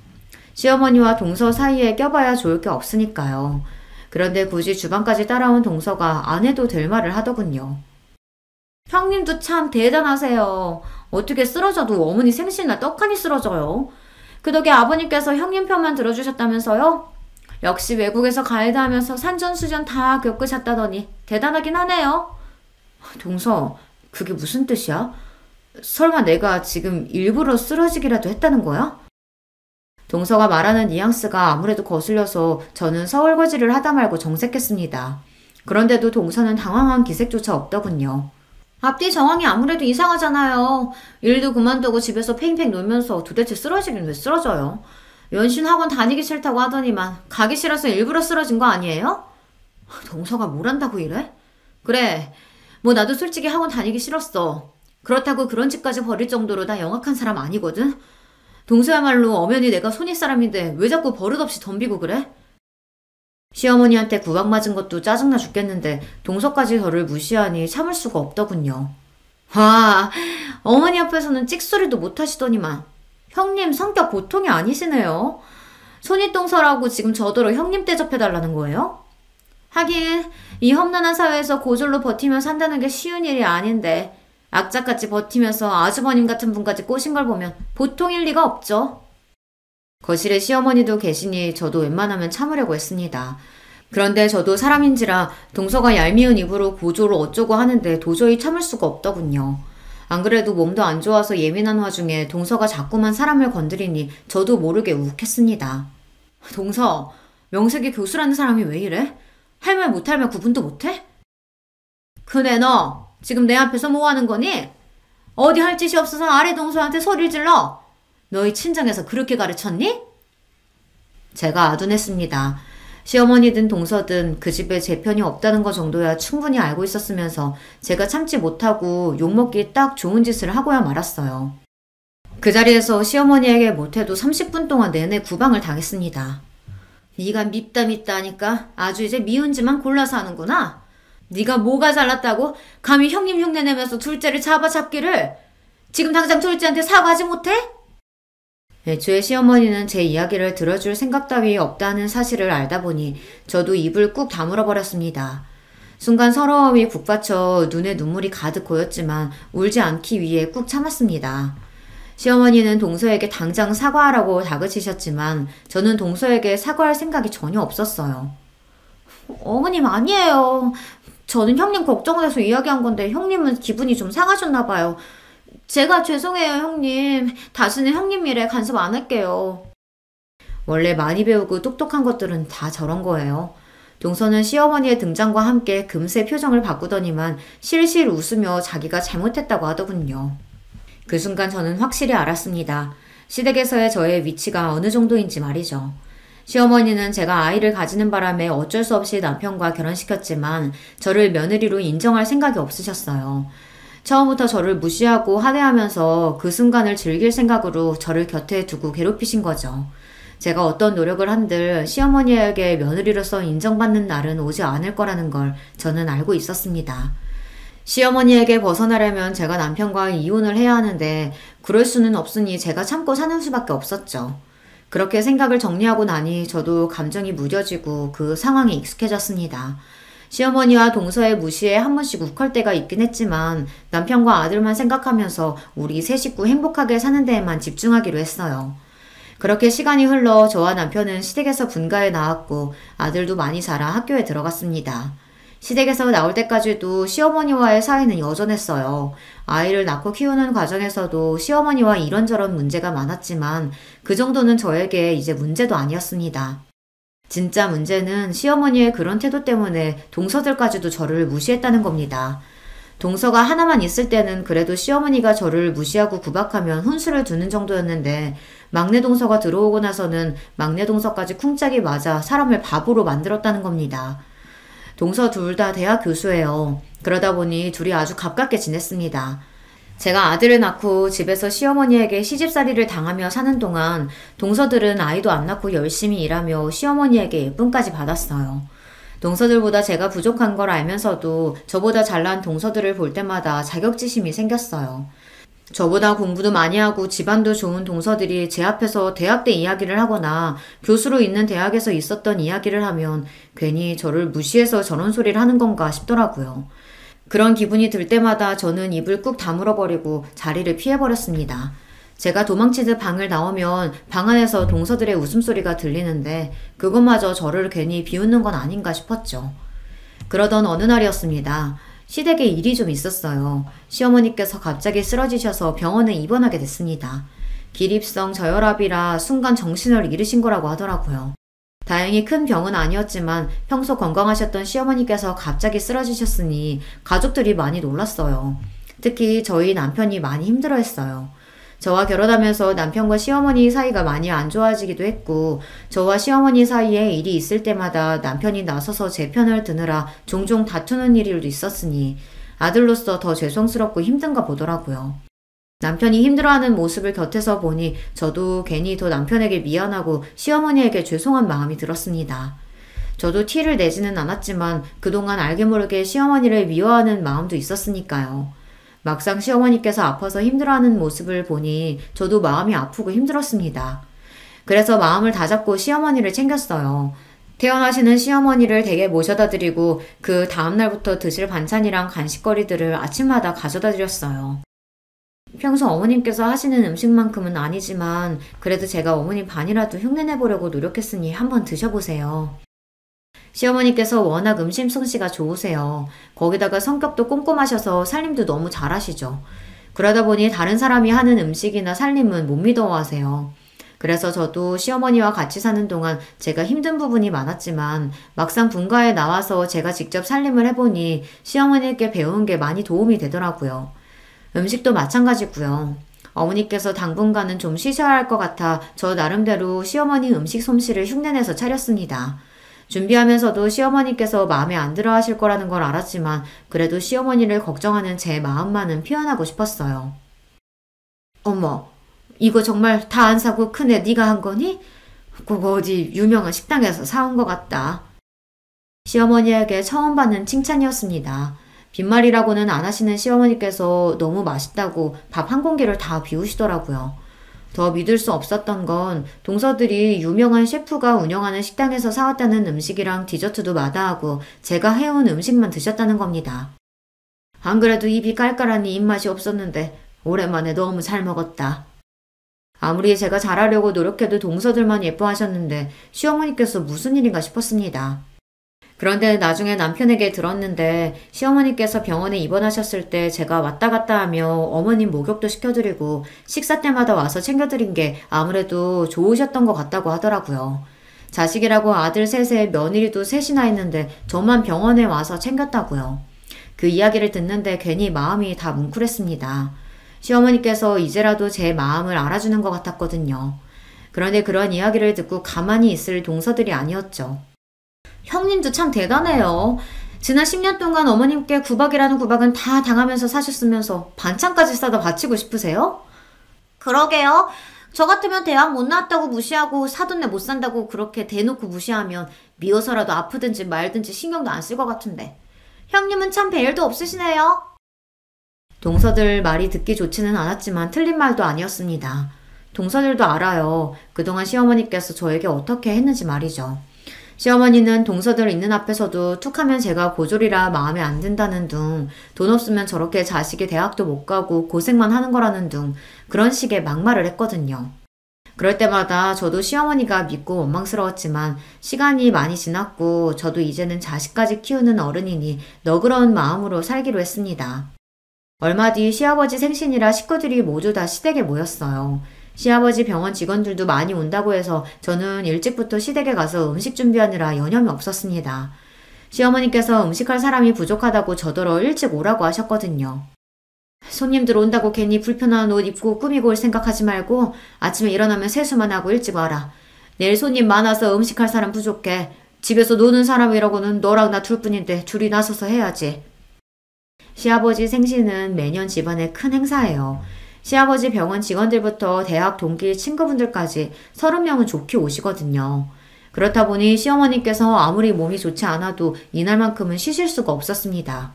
시어머니와 동서 사이에 껴봐야 좋을 게 없으니까요. 그런데 굳이 주방까지 따라온 동서가 안 해도 될 말을 하더군요. 형님도 참 대단하세요. 어떻게 쓰러져도 어머니 생신날 떡하니 쓰러져요. 그 덕에 아버님께서 형님 편만 들어주셨다면서요? 역시 외국에서 가이드 하면서 산전수전 다 겪으셨다더니 대단하긴 하네요. 동서, 그게 무슨 뜻이야? 설마 내가 지금 일부러 쓰러지기라도 했다는 거야? 동서가 말하는 뉘앙스가 아무래도 거슬려서 저는 서울거지를 하다 말고 정색했습니다. 그런데도 동서는 당황한 기색조차 없더군요. 앞뒤 정황이 아무래도 이상하잖아요. 일도 그만두고 집에서 팽팽 놀면서 도대체 쓰러지긴 왜 쓰러져요? 연신 학원 다니기 싫다고 하더니만 가기 싫어서 일부러 쓰러진 거 아니에요? 동서가 뭘 한다고 이래? 그래, 뭐 나도 솔직히 학원 다니기 싫었어. 그렇다고 그런 집까지 버릴 정도로 나 영악한 사람 아니거든? 동서야말로 엄연히 내가 손윗 사람인데 왜 자꾸 버릇없이 덤비고 그래? 시어머니한테 구박맞은 것도 짜증나 죽겠는데 동서까지 저를 무시하니 참을 수가 없더군요. 와, 어머니 앞에서는 찍소리도 못하시더니만 형님 성격 보통이 아니시네요. 손윗동서라고 지금 저더러 형님 대접해달라는 거예요? 하긴 이 험난한 사회에서 고졸로 버티며 산다는 게 쉬운 일이 아닌데 악착같이 버티면서 아주버님 같은 분까지 꼬신 걸 보면 보통일 리가 없죠. 거실에 시어머니도 계시니 저도 웬만하면 참으려고 했습니다. 그런데 저도 사람인지라 동서가 얄미운 입으로 고조를 어쩌고 하는데 도저히 참을 수가 없더군요. 안 그래도 몸도 안 좋아서 예민한 와중에 동서가 자꾸만 사람을 건드리니 저도 모르게 욱했습니다. 동서, 명색이 교수라는 사람이 왜 이래? 할 말 못할 말 구분도 못해? 그네 너 지금 내 앞에서 뭐 하는 거니? 어디 할 짓이 없어서 아래 동서한테 소리를 질러? 너희 친정에서 그렇게 가르쳤니? 제가 아둔했습니다. 시어머니든 동서든 그 집에 제 편이 없다는 거 정도야 충분히 알고 있었으면서 제가 참지 못하고 욕먹기 딱 좋은 짓을 하고야 말았어요. 그 자리에서 시어머니에게 못해도 30분 동안 내내 구방을 당했습니다. 네가 밉다 하니까 아주 이제 미운 짓만 골라서 하는구나. 네가 뭐가 잘났다고 감히 형님 흉내 내면서 둘째를 잡아잡기를. 지금 당장 둘째한테 사과하지 못해? 애초에 시어머니는 제 이야기를 들어줄 생각 따위 없다는 사실을 알다 보니 저도 입을 꾹 다물어 버렸습니다. 순간 서러움이 북받쳐 눈에 눈물이 가득 고였지만 울지 않기 위해 꾹 참았습니다. 시어머니는 동서에게 당장 사과하라고 다그치셨지만 저는 동서에게 사과할 생각이 전혀 없었어요. 어머님 아니에요. 저는 형님 걱정돼서 이야기한 건데 형님은 기분이 좀 상하셨나 봐요. 제가 죄송해요 형님. 다시는 형님 일에 간섭 안 할게요. 원래 많이 배우고 똑똑한 것들은 다 저런 거예요. 동서는 시어머니의 등장과 함께 금세 표정을 바꾸더니만 실실 웃으며 자기가 잘못했다고 하더군요. 그 순간 저는 확실히 알았습니다. 시댁에서의 저의 위치가 어느 정도인지 말이죠. 시어머니는 제가 아이를 가지는 바람에 어쩔 수 없이 남편과 결혼시켰지만 저를 며느리로 인정할 생각이 없으셨어요. 처음부터 저를 무시하고 하대하면서 그 순간을 즐길 생각으로 저를 곁에 두고 괴롭히신 거죠. 제가 어떤 노력을 한들 시어머니에게 며느리로서 인정받는 날은 오지 않을 거라는 걸 저는 알고 있었습니다. 시어머니에게 벗어나려면 제가 남편과 이혼을 해야 하는데 그럴 수는 없으니 제가 참고 사는 수밖에 없었죠. 그렇게 생각을 정리하고 나니 저도 감정이 무뎌지고 그 상황에 익숙해졌습니다. 시어머니와 동서의 무시에 한 번씩 욱할 때가 있긴 했지만 남편과 아들만 생각하면서 우리 세 식구 행복하게 사는 데에만 집중하기로 했어요. 그렇게 시간이 흘러 저와 남편은 시댁에서 분가해 나왔고 아들도 많이 자라 학교에 들어갔습니다. 시댁에서 나올 때까지도 시어머니와의 사이는 여전했어요. 아이를 낳고 키우는 과정에서도 시어머니와 이런저런 문제가 많았지만 그 정도는 저에게 이제 문제도 아니었습니다. 진짜 문제는 시어머니의 그런 태도 때문에 동서들까지도 저를 무시했다는 겁니다. 동서가 하나만 있을 때는 그래도 시어머니가 저를 무시하고 구박하면 훈수를 두는 정도였는데 막내 동서가 들어오고 나서는 막내 동서까지 쿵짝이 맞아 사람을 바보로 만들었다는 겁니다. 동서 둘 다 대학 교수예요. 그러다 보니 둘이 아주 가깝게 지냈습니다. 제가 아들을 낳고 집에서 시어머니에게 시집살이를 당하며 사는 동안 동서들은 아이도 안 낳고 열심히 일하며 시어머니에게 예쁨까지 받았어요. 동서들보다 제가 부족한 걸 알면서도 저보다 잘난 동서들을 볼 때마다 자격지심이 생겼어요. 저보다 공부도 많이 하고 집안도 좋은 동서들이 제 앞에서 대학 때 이야기를 하거나 교수로 있는 대학에서 있었던 이야기를 하면 괜히 저를 무시해서 저런 소리를 하는 건가 싶더라고요. 그런 기분이 들 때마다 저는 입을 꾹 다물어버리고 자리를 피해버렸습니다. 제가 도망치듯 방을 나오면 방 안에서 동서들의 웃음소리가 들리는데 그것마저 저를 괜히 비웃는 건 아닌가 싶었죠. 그러던 어느 날이었습니다. 시댁에 일이 좀 있었어요. 시어머니께서 갑자기 쓰러지셔서 병원에 입원하게 됐습니다. 기립성 저혈압이라 순간 정신을 잃으신 거라고 하더라고요. 다행히 큰 병은 아니었지만 평소 건강하셨던 시어머니께서 갑자기 쓰러지셨으니 가족들이 많이 놀랐어요. 특히 저희 남편이 많이 힘들어했어요. 저와 결혼하면서 남편과 시어머니 사이가 많이 안 좋아지기도 했고 저와 시어머니 사이에 일이 있을 때마다 남편이 나서서 제 편을 드느라 종종 다투는 일도 있었으니 아들로서 더 죄송스럽고 힘든가 보더라고요. 남편이 힘들어하는 모습을 곁에서 보니 저도 괜히 더 남편에게 미안하고 시어머니에게 죄송한 마음이 들었습니다. 저도 티를 내지는 않았지만 그동안 알게 모르게 시어머니를 미워하는 마음도 있었으니까요. 막상 시어머니께서 아파서 힘들어하는 모습을 보니 저도 마음이 아프고 힘들었습니다. 그래서 마음을 다잡고 시어머니를 챙겼어요. 퇴원하시는 시어머니를 댁에 모셔다 드리고 그 다음날부터 드실 반찬이랑 간식거리들을 아침마다 가져다 드렸어요. 평소 어머님께서 하시는 음식만큼은 아니지만 그래도 제가 어머님 반이라도 흉내내보려고 노력했으니 한번 드셔보세요. 시어머니께서 워낙 음식 솜씨가 좋으세요. 거기다가 성격도 꼼꼼하셔서 살림도 너무 잘하시죠. 그러다 보니 다른 사람이 하는 음식이나 살림은 못 믿어하세요. 그래서 저도 시어머니와 같이 사는 동안 제가 힘든 부분이 많았지만 막상 분가에 나와서 제가 직접 살림을 해보니 시어머니께 배운 게 많이 도움이 되더라고요. 음식도 마찬가지고요. 어머니께서 당분간은 좀 쉬셔야 할 것 같아 저 나름대로 시어머니 음식 솜씨를 흉내내서 차렸습니다. 준비하면서도 시어머니께서 마음에 안 들어 하실 거라는 걸 알았지만 그래도 시어머니를 걱정하는 제 마음만은 표현하고 싶었어요. 어머, 이거 정말 다 안 사고 큰애 네가 한 거니? 그거 어디 유명한 식당에서 사온 것 같다. 시어머니에게 처음 받는 칭찬이었습니다. 빈말이라고는 안 하시는 시어머니께서 너무 맛있다고 밥 한 공기를 다 비우시더라고요. 더 믿을 수 없었던 건 동서들이 유명한 셰프가 운영하는 식당에서 사왔다는 음식이랑 디저트도 마다하고 제가 해온 음식만 드셨다는 겁니다. 안 그래도 입이 깔깔하니 입맛이 없었는데 오랜만에 너무 잘 먹었다. 아무리 제가 잘하려고 노력해도 동서들만 예뻐하셨는데 시어머니께서 무슨 일인가 싶었습니다. 그런데 나중에 남편에게 들었는데 시어머니께서 병원에 입원하셨을 때 제가 왔다 갔다 하며 어머님 목욕도 시켜드리고 식사 때마다 와서 챙겨드린 게 아무래도 좋으셨던 것 같다고 하더라고요. 자식이라고 아들 셋에 며느리도 셋이나 있는데 저만 병원에 와서 챙겼다고요. 그 이야기를 듣는데 괜히 마음이 다 뭉클했습니다. 시어머니께서 이제라도 제 마음을 알아주는 것 같았거든요. 그런데 그런 이야기를 듣고 가만히 있을 동서들이 아니었죠. 형님도 참 대단해요. 지난 10년 동안 어머님께 구박이라는 구박은 다 당하면서 사셨으면서 반찬까지 싸다 바치고 싶으세요? 그러게요. 저 같으면 대학 못 나왔다고 무시하고 사돈 내 못 산다고 그렇게 대놓고 무시하면 미워서라도 아프든지 말든지 신경도 안 쓸 것 같은데. 형님은 참 배일도 없으시네요. 동서들 말이 듣기 좋지는 않았지만 틀린 말도 아니었습니다. 동서들도 알아요. 그동안 시어머니께서 저에게 어떻게 했는지 말이죠. 시어머니는 동서들 있는 앞에서도 툭하면 제가 고졸이라 마음에 안 든다는 둥, 돈 없으면 저렇게 자식이 대학도 못 가고 고생만 하는 거라는 둥, 그런 식의 막말을 했거든요. 그럴 때마다 저도 시어머니가 믿고 원망스러웠지만 시간이 많이 지났고 저도 이제는 자식까지 키우는 어른이니 너그러운 마음으로 살기로 했습니다. 얼마 뒤 시아버지 생신이라 식구들이 모두 다 시댁에 모였어요. 시아버지 병원 직원들도 많이 온다고 해서 저는 일찍부터 시댁에 가서 음식 준비하느라 여념이 없었습니다. 시어머니께서 음식할 사람이 부족하다고 저더러 일찍 오라고 하셨거든요. 손님들 온다고 괜히 불편한 옷 입고 꾸미고 올 생각하지 말고 아침에 일어나면 세수만 하고 일찍 와라. 내일 손님 많아서 음식할 사람 부족해. 집에서 노는 사람이라고는 너랑 나 둘뿐인데 둘이 나서서 해야지. 시아버지 생신은 매년 집안의 큰 행사예요. 시아버지 병원 직원들부터 대학 동기 친구분들까지 30명은 좋게 오시거든요. 그렇다 보니 시어머니께서 아무리 몸이 좋지 않아도 이날만큼은 쉬실 수가 없었습니다.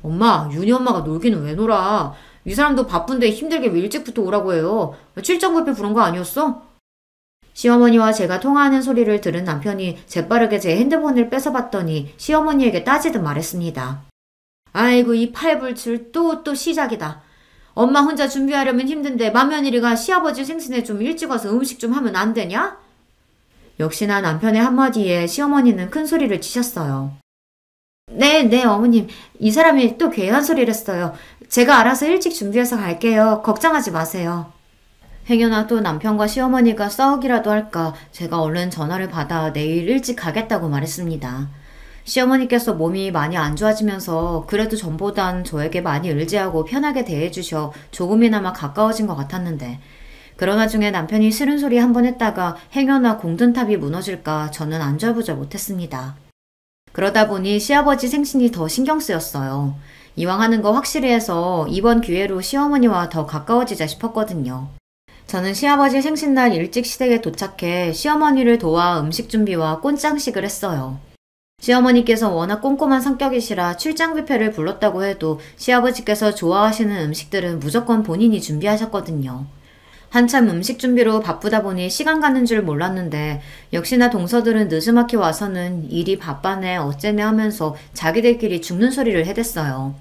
엄마, 윤희 엄마가 놀기는 왜 놀아? 이 사람도 바쁜데 힘들게 왜 일찍부터 오라고 해요? 출장 뷔페 부른 거 아니었어? 시어머니와 제가 통화하는 소리를 들은 남편이 재빠르게 제 핸드폰을 뺏어봤더니 시어머니에게 따지듯 말했습니다. 아이고 이 팔불출 또 시작이다. 엄마 혼자 준비하려면 힘든데 맏며느리가 시아버지 생신에 좀 일찍 와서 음식 좀 하면 안 되냐? 역시나 남편의 한마디에 시어머니는 큰 소리를 치셨어요. 네, 어머님. 이 사람이 또 괴한 소리를 했어요. 제가 알아서 일찍 준비해서 갈게요. 걱정하지 마세요. 행여나 또 남편과 시어머니가 싸우기라도 할까 제가 얼른 전화를 받아 내일 일찍 가겠다고 말했습니다. 시어머니께서 몸이 많이 안 좋아지면서 그래도 전보단 저에게 많이 의지하고 편하게 대해주셔 조금이나마 가까워진 것 같았는데 그런 와중에 남편이 싫은 소리 한 번 했다가 행여나 공든탑이 무너질까 저는 안절부절 못했습니다. 그러다 보니 시아버지 생신이 더 신경 쓰였어요. 이왕 하는 거 확실히 해서 이번 기회로 시어머니와 더 가까워지자 싶었거든요. 저는 시아버지 생신날 일찍 시댁에 도착해 시어머니를 도와 음식 준비와 꽃장식을 했어요. 시어머니께서 워낙 꼼꼼한 성격이시라 출장 뷔페를 불렀다고 해도 시아버지께서 좋아하시는 음식들은 무조건 본인이 준비하셨거든요. 한참 음식 준비로 바쁘다 보니 시간 가는 줄 몰랐는데 역시나 동서들은 느즈막히 와서는 일이 바빠네 어째네 하면서 자기들끼리 죽는 소리를 해댔어요.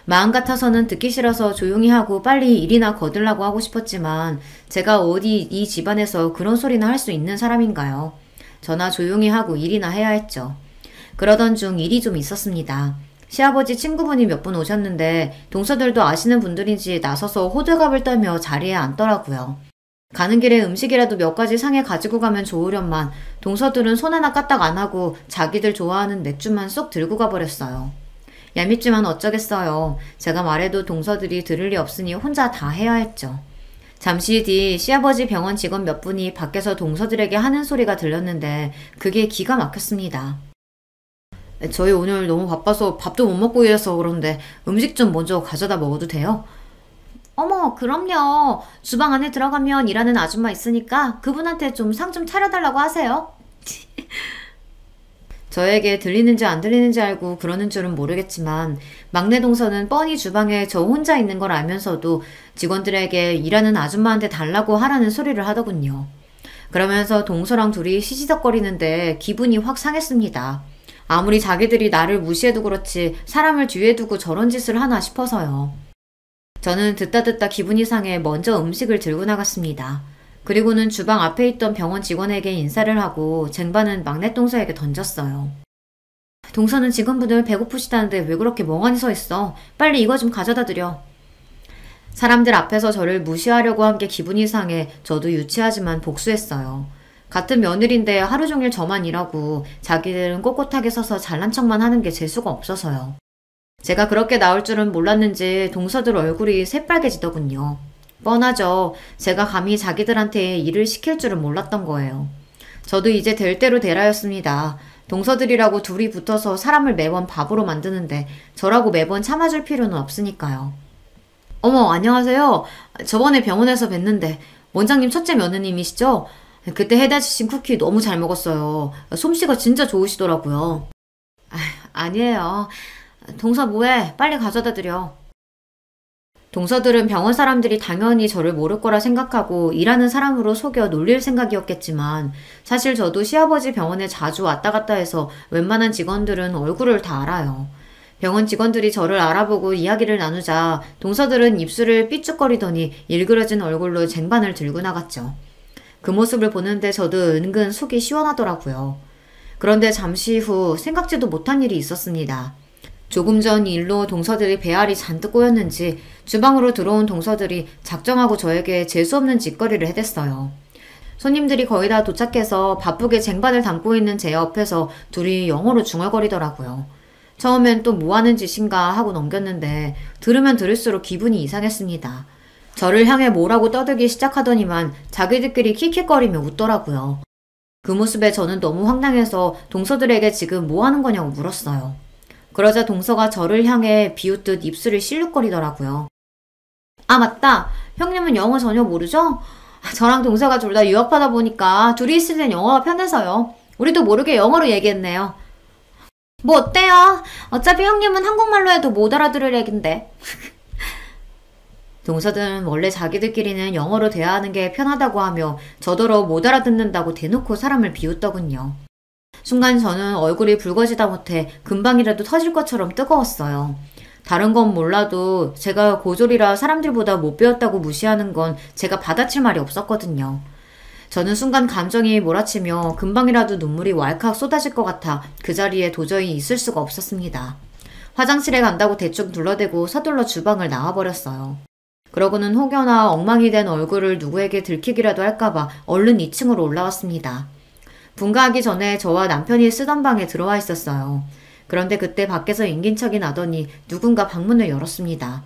마음 같아서는 듣기 싫어서 조용히 하고 빨리 일이나 거들라고 하고 싶었지만 제가 어디 이 집안에서 그런 소리나 할 수 있는 사람인가요? 저나 조용히 하고 일이나 해야 했죠. 그러던 중 일이 좀 있었습니다. 시아버지 친구분이 몇 분 오셨는데 동서들도 아시는 분들인지 나서서 호들갑을 떨며 자리에 앉더라고요. 가는 길에 음식이라도 몇 가지 상에 가지고 가면 좋으련만 동서들은 손 하나 까딱 안 하고 자기들 좋아하는 맥주만 쏙 들고 가버렸어요. 얄밉지만 어쩌겠어요. 제가 말해도 동서들이 들을 리 없으니 혼자 다 해야 했죠. 잠시 뒤 시아버지 병원 직원 몇 분이 밖에서 동서들에게 하는 소리가 들렸는데 그게 기가 막혔습니다. 저희 오늘 너무 바빠서 밥도 못 먹고 이래서 그런데 음식 좀 먼저 가져다 먹어도 돼요? 어머, 그럼요. 주방 안에 들어가면 일하는 아줌마 있으니까 그분한테 좀 상 좀 차려달라고 하세요. 저에게 들리는지 안 들리는지 알고 그러는 줄은 모르겠지만 막내 동서는 뻔히 주방에 저 혼자 있는 걸 알면서도 직원들에게 일하는 아줌마한테 달라고 하라는 소리를 하더군요. 그러면서 동서랑 둘이 시시덕거리는데 기분이 확 상했습니다. 아무리 자기들이 나를 무시해도 그렇지 사람을 뒤에 두고 저런 짓을 하나 싶어서요. 저는 듣다 기분이 상해 먼저 음식을 들고 나갔습니다. 그리고는 주방 앞에 있던 병원 직원에게 인사를 하고 쟁반은 막내 동서에게 던졌어요. 동서는 직원분들 배고프시다는데 왜 그렇게 멍하니 서 있어? 빨리 이거 좀 가져다 드려. 사람들 앞에서 저를 무시하려고 한 게 기분이 상해 저도 유치하지만 복수했어요. 같은 며느리인데 하루 종일 저만 일하고 자기들은 꼿꼿하게 서서 잘난 척만 하는 게 재수가 없어서요. 제가 그렇게 나올 줄은 몰랐는지 동서들 얼굴이 새빨개지더군요. 뻔하죠. 제가 감히 자기들한테 일을 시킬 줄은 몰랐던 거예요. 저도 이제 될 대로 되라였습니다. 동서들이라고 둘이 붙어서 사람을 매번 바보로 만드는데 저라고 매번 참아줄 필요는 없으니까요. 어머, 안녕하세요. 저번에 병원에서 뵀는데 원장님 첫째 며느님이시죠? 그때 해다 주신 쿠키 너무 잘 먹었어요. 솜씨가 진짜 좋으시더라고요. 아니에요. 동서 뭐해? 빨리 가져다 드려. 동서들은 병원 사람들이 당연히 저를 모를 거라 생각하고 일하는 사람으로 속여 놀릴 생각이었겠지만 사실 저도 시아버지 병원에 자주 왔다 갔다 해서 웬만한 직원들은 얼굴을 다 알아요. 병원 직원들이 저를 알아보고 이야기를 나누자 동서들은 입술을 삐죽거리더니 일그러진 얼굴로 쟁반을 들고 나갔죠. 그 모습을 보는데 저도 은근 속이 시원하더라고요. 그런데 잠시 후 생각지도 못한 일이 있었습니다. 조금 전 일로 동서들이 배알이 잔뜩 꼬였는지 주방으로 들어온 동서들이 작정하고 저에게 재수없는 짓거리를 해댔어요. 손님들이 거의 다 도착해서 바쁘게 쟁반을 담고 있는 제 옆에서 둘이 영어로 중얼거리더라고요. 처음엔 또 뭐하는 짓인가 하고 넘겼는데 들으면 들을수록 기분이 이상했습니다. 저를 향해 뭐라고 떠들기 시작하더니만 자기들끼리 킥킥거리며 웃더라고요. 그 모습에 저는 너무 황당해서 동서들에게 지금 뭐하는 거냐고 물었어요. 그러자 동서가 저를 향해 비웃듯 입술을 실룩거리더라고요. 아 맞다. 형님은 영어 전혀 모르죠? 저랑 동서가 둘 다 유학하다 보니까 둘이 있을 땐 영어가 편해서요. 우리도 모르게 영어로 얘기했네요. 뭐 어때요? 어차피 형님은 한국말로 해도 못 알아들을 얘긴데. 동서들은 원래 자기들끼리는 영어로 대화하는 게 편하다고 하며 저더러 못 알아듣는다고 대놓고 사람을 비웃더군요. 순간 저는 얼굴이 붉어지다 못해 금방이라도 터질 것처럼 뜨거웠어요. 다른 건 몰라도 제가 고졸이라 사람들보다 못 배웠다고 무시하는 건 제가 받아칠 말이 없었거든요. 저는 순간 감정이 몰아치며 금방이라도 눈물이 왈칵 쏟아질 것 같아 그 자리에 도저히 있을 수가 없었습니다. 화장실에 간다고 대충 둘러대고 서둘러 주방을 나와버렸어요. 그러고는 혹여나 엉망이 된 얼굴을 누구에게 들키기라도 할까봐 얼른 2층으로 올라왔습니다. 분가하기 전에 저와 남편이 쓰던 방에 들어와 있었어요. 그런데 그때 밖에서 인긴척이 나더니 누군가 방문을 열었습니다.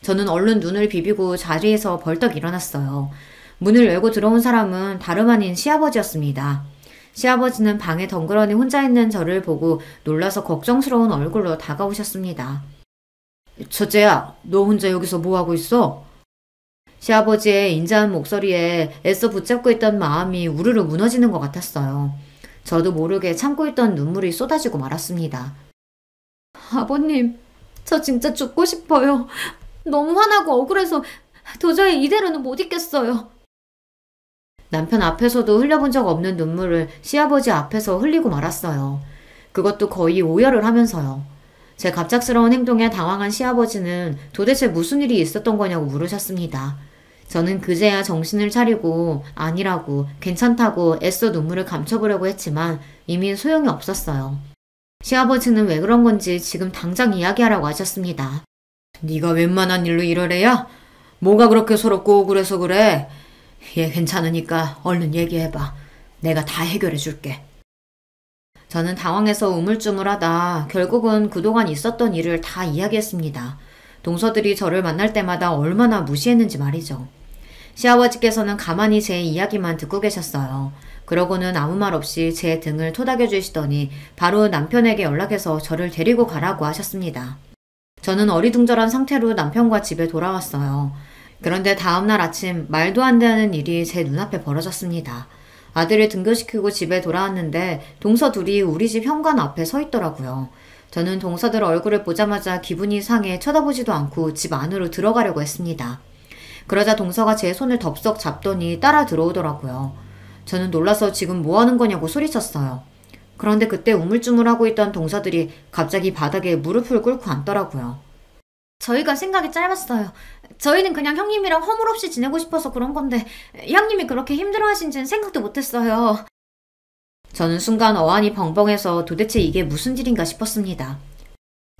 저는 얼른 눈을 비비고 자리에서 벌떡 일어났어요. 문을 열고 들어온 사람은 다름 아닌 시아버지였습니다. 시아버지는 방에 덩그러니 혼자 있는 저를 보고 놀라서 걱정스러운 얼굴로 다가오셨습니다. 첫째야, 너 혼자 여기서 뭐하고 있어? 시아버지의 인자한 목소리에 애써 붙잡고 있던 마음이 우르르 무너지는 것 같았어요. 저도 모르게 참고 있던 눈물이 쏟아지고 말았습니다. 아버님, 저 진짜 죽고 싶어요. 너무 화나고 억울해서 도저히 이대로는 못 있겠어요. 남편 앞에서도 흘려본 적 없는 눈물을 시아버지 앞에서 흘리고 말았어요. 그것도 거의 오열을 하면서요. 제 갑작스러운 행동에 당황한 시아버지는 도대체 무슨 일이 있었던 거냐고 물으셨습니다. 저는 그제야 정신을 차리고 아니라고 괜찮다고 애써 눈물을 감춰보려고 했지만 이미 소용이 없었어요. 시아버지는 왜 그런 건지 지금 당장 이야기하라고 하셨습니다. 네가 웬만한 일로 이러래야? 뭐가 그렇게 서럽고 억울해서 그래? 얘 괜찮으니까 얼른 얘기해봐. 내가 다 해결해줄게. 저는 당황해서 우물쭈물하다 결국은 그동안 있었던 일을 다 이야기했습니다. 동서들이 저를 만날 때마다 얼마나 무시했는지 말이죠. 시아버지께서는 가만히 제 이야기만 듣고 계셨어요. 그러고는 아무 말 없이 제 등을 토닥여 주시더니 바로 남편에게 연락해서 저를 데리고 가라고 하셨습니다. 저는 어리둥절한 상태로 남편과 집에 돌아왔어요. 그런데 다음날 아침 말도 안 되는 일이 제 눈앞에 벌어졌습니다. 아들을 등교시키고 집에 돌아왔는데 동서 둘이 우리 집 현관 앞에 서 있더라고요. 저는 동서들 얼굴을 보자마자 기분이 상해 쳐다보지도 않고 집 안으로 들어가려고 했습니다. 그러자 동서가 제 손을 덥석 잡더니 따라 들어오더라고요. 저는 놀라서 지금 뭐 하는 거냐고 소리쳤어요. 그런데 그때 우물쭈물하고 있던 동서들이 갑자기 바닥에 무릎을 꿇고 앉더라고요. 저희가 생각이 짧았어요. 저희는 그냥 형님이랑 허물없이 지내고 싶어서 그런 건데 형님이 그렇게 힘들어하신지는 생각도 못했어요. 저는 순간 어안이 벙벙해서 도대체 이게 무슨 일인가 싶었습니다.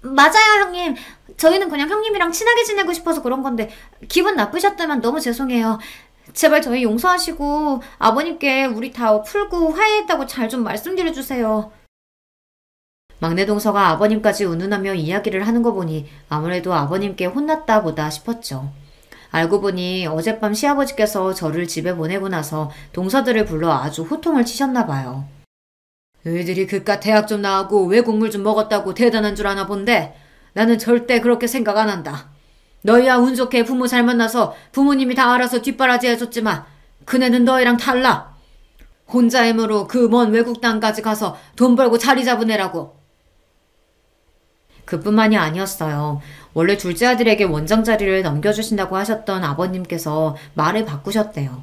맞아요, 형님. 저희는 그냥 형님이랑 친하게 지내고 싶어서 그런 건데 기분 나쁘셨다면 너무 죄송해요. 제발 저희 용서하시고 아버님께 우리 다 풀고 화해했다고 잘 좀 말씀드려주세요. 막내 동서가 아버님까지 운운하며 이야기를 하는 거 보니 아무래도 아버님께 혼났다 보다 싶었죠. 알고 보니 어젯밤 시아버지께서 저를 집에 보내고 나서 동서들을 불러 아주 호통을 치셨나 봐요. 너희들이 그깟 대학 좀 나오고 외국물 좀 먹었다고 대단한 줄 아나 본데 나는 절대 그렇게 생각 안 한다. 너희야 운 좋게 부모 잘 만나서 부모님이 다 알아서 뒷바라지 해줬지만 그네는 너희랑 달라. 혼자 힘으로 그 먼 외국 땅까지 가서 돈 벌고 자리 잡은 애라고. 그뿐만이 아니었어요. 원래 둘째 아들에게 원장 자리를 넘겨주신다고 하셨던 아버님께서 말을 바꾸셨대요.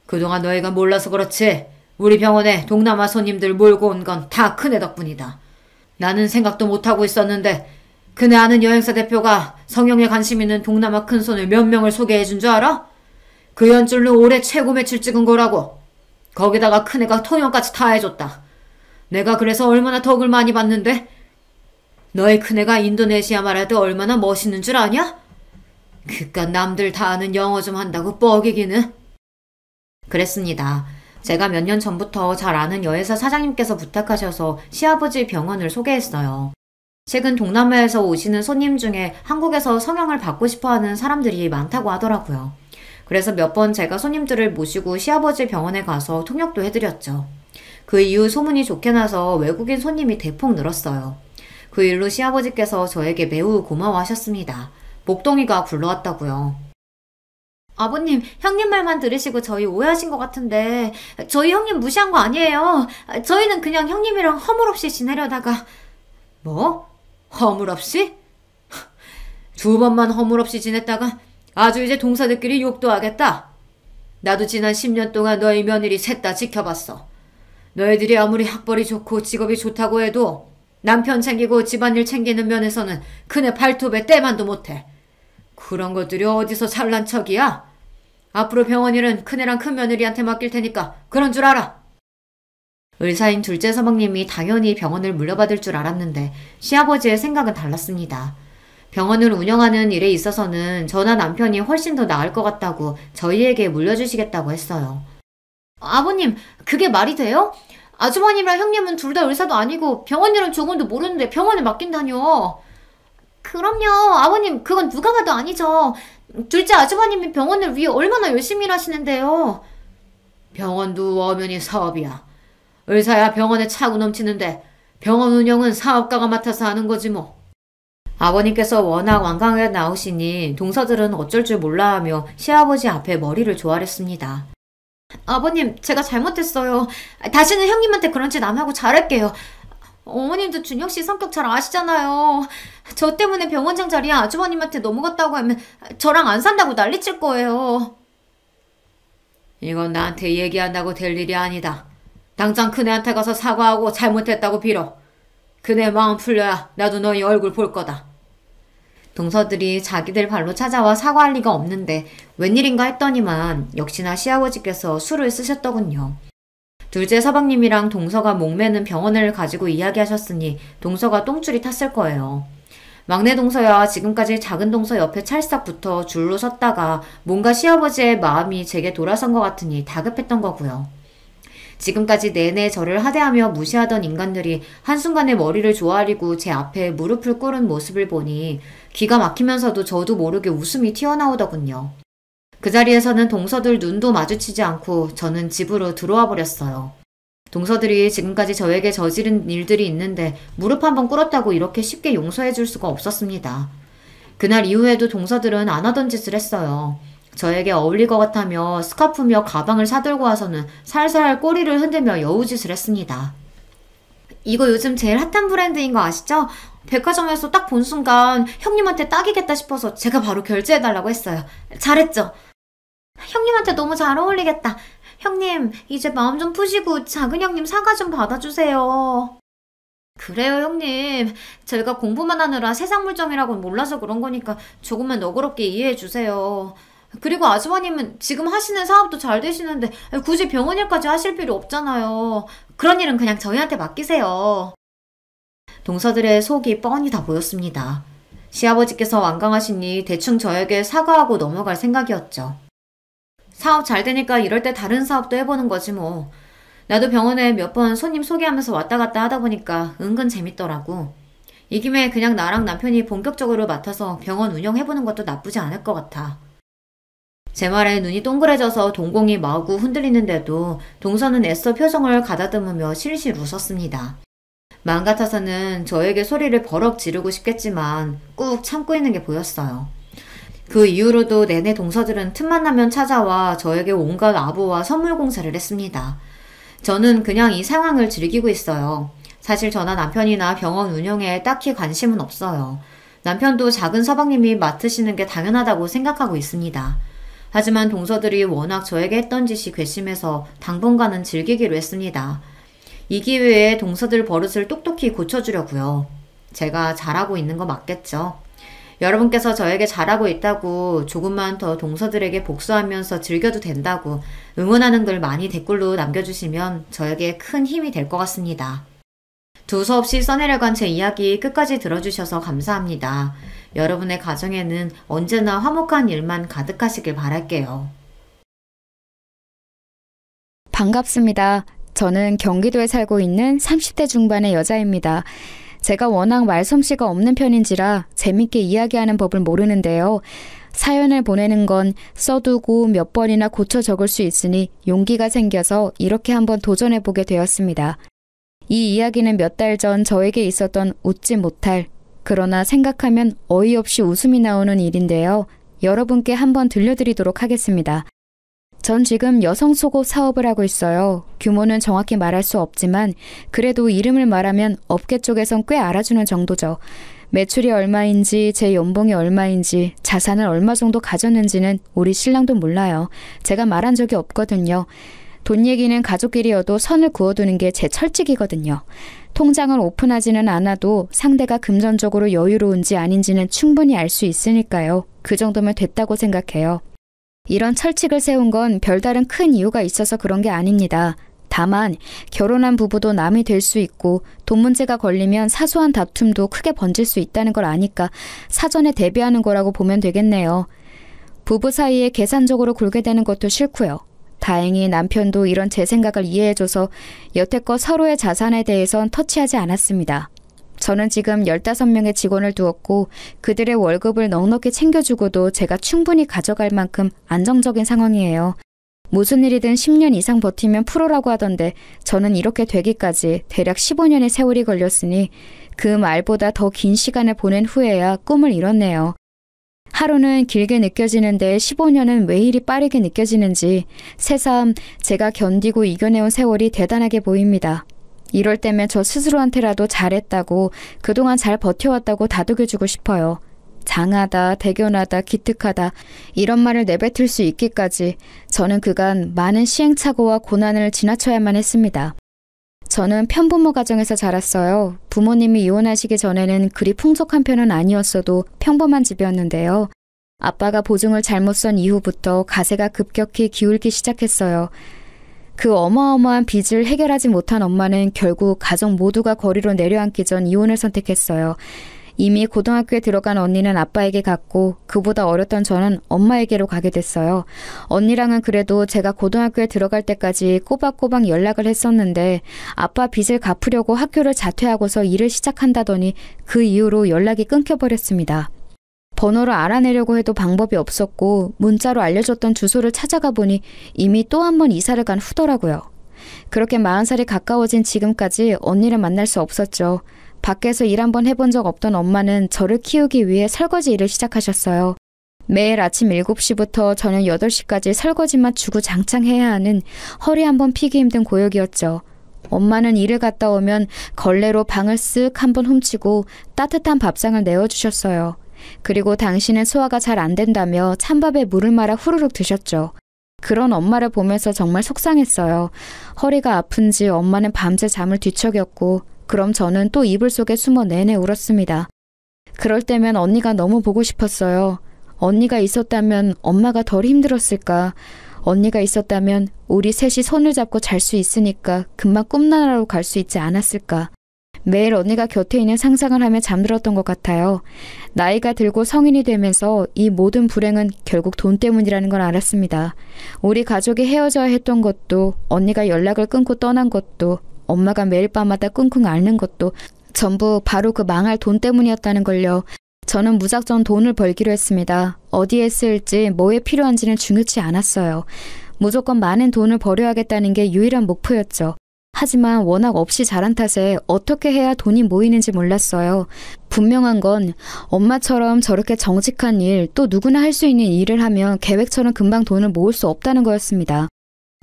그동안 너희가 몰라서 그렇지. 우리 병원에 동남아 손님들 몰고 온 건 다 큰애 덕분이다. 나는 생각도 못하고 있었는데 그네 아는 여행사 대표가 성형에 관심 있는 동남아 큰손을 몇 명을 소개해 준 줄 알아? 그 연줄로 올해 최고 매출 찍은 거라고. 거기다가 큰애가 통역까지 다 해줬다. 내가 그래서 얼마나 덕을 많이 받는데? 너희 큰애가 인도네시아 말해도 얼마나 멋있는 줄 아냐? 그깟 남들 다 아는 영어 좀 한다고 뻐기기는. 그랬습니다. 제가 몇 년 전부터 잘 아는 여회사 사장님께서 부탁하셔서 시아버지 병원을 소개했어요. 최근 동남아에서 오시는 손님 중에 한국에서 성형을 받고 싶어하는 사람들이 많다고 하더라고요. 그래서 몇 번 제가 손님들을 모시고 시아버지 병원에 가서 통역도 해드렸죠. 그 이후 소문이 좋게 나서 외국인 손님이 대폭 늘었어요. 그 일로 시아버지께서 저에게 매우 고마워하셨습니다. 목동이가 굴러왔다고요. 아버님, 형님 말만 들으시고 저희 오해하신 것 같은데 저희 형님 무시한 거 아니에요. 저희는 그냥 형님이랑 허물없이 지내려다가. 뭐? 허물없이? 2번만 허물없이 지냈다가 아주 이제 동서들끼리 욕도 하겠다. 나도 지난 10년 동안 너희 며느리 셋 다 지켜봤어. 너희들이 아무리 학벌이 좋고 직업이 좋다고 해도 남편 챙기고 집안일 챙기는 면에서는 그네 발톱에 때만도 못해. 그런 것들이 어디서 잘난 척이야? 앞으로 병원 일은 큰애랑 큰며느리한테 맡길 테니까 그런 줄 알아. 의사인 둘째 서방님이 당연히 병원을 물려받을 줄 알았는데 시아버지의 생각은 달랐습니다. 병원을 운영하는 일에 있어서는 저나 남편이 훨씬 더 나을 것 같다고 저희에게 물려주시겠다고 했어요. 아버님, 그게 말이 돼요? 아주머님이랑 형님은 둘 다 의사도 아니고 병원 일은 조금도 모르는데 병원을 맡긴다뇨. 그럼요. 아버님, 그건 누가 봐도 아니죠. 둘째 아주버님이 병원을 위해 얼마나 열심히 일하시는데요. 병원도 엄연히 사업이야. 의사야 병원에 차고 넘치는데 병원 운영은 사업가가 맡아서 하는 거지 뭐. 아버님께서 워낙 완강하게 나오시니 동서들은 어쩔 줄 몰라 하며 시아버지 앞에 머리를 조아렸습니다. 아버님, 제가 잘못했어요. 다시는 형님한테 그런 짓 안 하고 잘할게요. 어머님도 준혁씨 성격 잘 아시잖아요. 저 때문에 병원장 자리에 아주버님한테 넘어갔다고 하면 저랑 안 산다고 난리칠 거예요. 이건 나한테 얘기한다고 될 일이 아니다. 당장 큰애한테 가서 사과하고 잘못했다고 빌어. 그네 마음 풀려야 나도 너희 얼굴 볼 거다. 동서들이 자기들 발로 찾아와 사과할 리가 없는데 웬일인가 했더니만 역시나 시아버지께서 술을 쓰셨더군요. 둘째 서방님이랑 동서가 목매는 병원을 가지고 이야기하셨으니 동서가 똥줄이 탔을 거예요. 막내 동서야 지금까지 작은 동서 옆에 찰싹 붙어 줄로 섰다가 뭔가 시아버지의 마음이 제게 돌아선 것 같으니 다급했던 거고요. 지금까지 내내 저를 하대하며 무시하던 인간들이 한순간에 머리를 조아리고 제 앞에 무릎을 꿇은 모습을 보니 기가 막히면서도 저도 모르게 웃음이 튀어나오더군요. 그 자리에서는 동서들 눈도 마주치지 않고 저는 집으로 들어와 버렸어요. 동서들이 지금까지 저에게 저지른 일들이 있는데 무릎 한번 꿇었다고 이렇게 쉽게 용서해 줄 수가 없었습니다. 그날 이후에도 동서들은 안 하던 짓을 했어요. 저에게 어울릴 것 같다며 스카프며 가방을 사들고 와서는 살살 꼬리를 흔들며 여우짓을 했습니다. 이거 요즘 제일 핫한 브랜드인 거 아시죠? 백화점에서 딱 본 순간 형님한테 딱이겠다 싶어서 제가 바로 결제해달라고 했어요. 잘했죠? 형님한테 너무 잘 어울리겠다. 형님, 이제 마음 좀 푸시고 작은 형님 사과 좀 받아주세요. 그래요, 형님. 저희가 공부만 하느라 세상 물정이라고는 몰라서 그런 거니까 조금만 너그럽게 이해해주세요. 그리고 아주버님은 지금 하시는 사업도 잘 되시는데 굳이 병원 일까지 하실 필요 없잖아요. 그런 일은 그냥 저희한테 맡기세요. 동서들의 속이 뻔히 다 보였습니다. 시아버지께서 완강하시니 대충 저에게 사과하고 넘어갈 생각이었죠. 사업 잘 되니까 이럴 때 다른 사업도 해보는 거지 뭐. 나도 병원에 몇 번 손님 소개하면서 왔다 갔다 하다 보니까 은근 재밌더라고. 이 김에 그냥 나랑 남편이 본격적으로 맡아서 병원 운영해보는 것도 나쁘지 않을 것 같아. 제 말에 눈이 동그래져서 동공이 마구 흔들리는데도 동서는 애써 표정을 가다듬으며 실실 웃었습니다. 마음 같아서는 저에게 소리를 버럭 지르고 싶겠지만 꾹 참고 있는 게 보였어요. 그 이후로도 내내 동서들은 틈만 나면 찾아와 저에게 온갖 아부와 선물 공세를 했습니다. 저는 그냥 이 상황을 즐기고 있어요. 사실 저나 남편이나 병원 운영에 딱히 관심은 없어요. 남편도 작은 서방님이 맡으시는 게 당연하다고 생각하고 있습니다. 하지만 동서들이 워낙 저에게 했던 짓이 괘씸해서 당분간은 즐기기로 했습니다. 이 기회에 동서들 버릇을 똑똑히 고쳐주려고요. 제가 잘하고 있는 거 맞겠죠? 여러분께서 저에게 잘하고 있다고, 조금만 더 동서들에게 복수하면서 즐겨도 된다고 응원하는 글 많이 댓글로 남겨주시면 저에게 큰 힘이 될 것 같습니다. 두서없이 써내려간 제 이야기 끝까지 들어주셔서 감사합니다. 여러분의 가정에는 언제나 화목한 일만 가득하시길 바랄게요. 반갑습니다. 저는 경기도에 살고 있는 30대 중반의 여자입니다. 제가 워낙 말솜씨가 없는 편인지라 재밌게 이야기하는 법을 모르는데요. 사연을 보내는 건 써두고 몇 번이나 고쳐 적을 수 있으니 용기가 생겨서 이렇게 한번 도전해보게 되었습니다. 이 이야기는 몇 달 전 저에게 있었던 웃지 못할, 그러나 생각하면 어이없이 웃음이 나오는 일인데요. 여러분께 한번 들려드리도록 하겠습니다. 전 지금 여성 속옷 사업을 하고 있어요. 규모는 정확히 말할 수 없지만 그래도 이름을 말하면 업계 쪽에선 꽤 알아주는 정도죠. 매출이 얼마인지, 제 연봉이 얼마인지, 자산을 얼마 정도 가졌는지는 우리 신랑도 몰라요. 제가 말한 적이 없거든요. 돈 얘기는 가족끼리여도 선을 그어두는 게 제 철칙이거든요. 통장을 오픈하지는 않아도 상대가 금전적으로 여유로운지 아닌지는 충분히 알 수 있으니까요. 그 정도면 됐다고 생각해요. 이런 철칙을 세운 건 별다른 큰 이유가 있어서 그런 게 아닙니다. 다만 결혼한 부부도 남이 될 수 있고 돈 문제가 걸리면 사소한 다툼도 크게 번질 수 있다는 걸 아니까 사전에 대비하는 거라고 보면 되겠네요. 부부 사이에 계산적으로 굴게 되는 것도 싫고요. 다행히 남편도 이런 제 생각을 이해해줘서 여태껏 서로의 자산에 대해선 터치하지 않았습니다. 저는 지금 15명의 직원을 두었고 그들의 월급을 넉넉히 챙겨주고도 제가 충분히 가져갈 만큼 안정적인 상황이에요. 무슨 일이든 10년 이상 버티면 프로라고 하던데 저는 이렇게 되기까지 대략 15년의 세월이 걸렸으니 그 말보다 더 긴 시간을 보낸 후에야 꿈을 이뤘네요. 하루는 길게 느껴지는데 15년은 왜 이리 빠르게 느껴지는지 새삼 제가 견디고 이겨내온 세월이 대단하게 보입니다. 이럴 때면 저 스스로한테라도 잘했다고, 그동안 잘 버텨왔다고 다독여주고 싶어요. 장하다, 대견하다, 기특하다 이런 말을 내뱉을 수 있기까지 저는 그간 많은 시행착오와 고난을 지나쳐야만 했습니다. 저는 편부모 가정에서 자랐어요. 부모님이 이혼하시기 전에는 그리 풍족한 편은 아니었어도 평범한 집이었는데요. 아빠가 보증을 잘못 선 이후부터 가세가 급격히 기울기 시작했어요. 그 어마어마한 빚을 해결하지 못한 엄마는 결국 가족 모두가 거리로 내려앉기 전 이혼을 선택했어요. 이미 고등학교에 들어간 언니는 아빠에게 갔고 그보다 어렸던 저는 엄마에게로 가게 됐어요. 언니랑은 그래도 제가 고등학교에 들어갈 때까지 꼬박꼬박 연락을 했었는데 아빠 빚을 갚으려고 학교를 자퇴하고서 일을 시작한다더니 그 이후로 연락이 끊겨버렸습니다. 번호를 알아내려고 해도 방법이 없었고 문자로 알려줬던 주소를 찾아가 보니 이미 또 한 번 이사를 간 후더라고요. 그렇게 40살이 가까워진 지금까지 언니를 만날 수 없었죠. 밖에서 일 한번 해본 적 없던 엄마는 저를 키우기 위해 설거지 일을 시작하셨어요. 매일 아침 7시부터 저녁 8시까지 설거지만 주구장창 해야 하는 허리 한번 피기 힘든 고역이었죠. 엄마는 일을 갔다 오면 걸레로 방을 쓱 한번 훔치고 따뜻한 밥상을 내어주셨어요. 그리고 당신은 소화가 잘 안 된다며 찬밥에 물을 말아 후루룩 드셨죠. 그런 엄마를 보면서 정말 속상했어요. 허리가 아픈지 엄마는 밤새 잠을 뒤척였고 그럼 저는 또 이불 속에 숨어 내내 울었습니다. 그럴 때면 언니가 너무 보고 싶었어요. 언니가 있었다면 엄마가 덜 힘들었을까. 언니가 있었다면 우리 셋이 손을 잡고 잘 수 있으니까 금방 꿈나라로 갈 수 있지 않았을까. 매일 언니가 곁에 있는 상상을 하며 잠들었던 것 같아요. 나이가 들고 성인이 되면서 이 모든 불행은 결국 돈 때문이라는 걸 알았습니다. 우리 가족이 헤어져야 했던 것도, 언니가 연락을 끊고 떠난 것도, 엄마가 매일 밤마다 끙끙 앓는 것도 전부 바로 그 망할 돈 때문이었다는 걸요. 저는 무작정 돈을 벌기로 했습니다. 어디에 쓸지, 뭐에 필요한지는 중요치 않았어요. 무조건 많은 돈을 벌여야겠다는 게 유일한 목표였죠. 하지만 워낙 없이 자란 탓에 어떻게 해야 돈이 모이는지 몰랐어요. 분명한 건 엄마처럼 저렇게 정직한 일, 또 누구나 할 수 있는 일을 하면 계획처럼 금방 돈을 모을 수 없다는 거였습니다.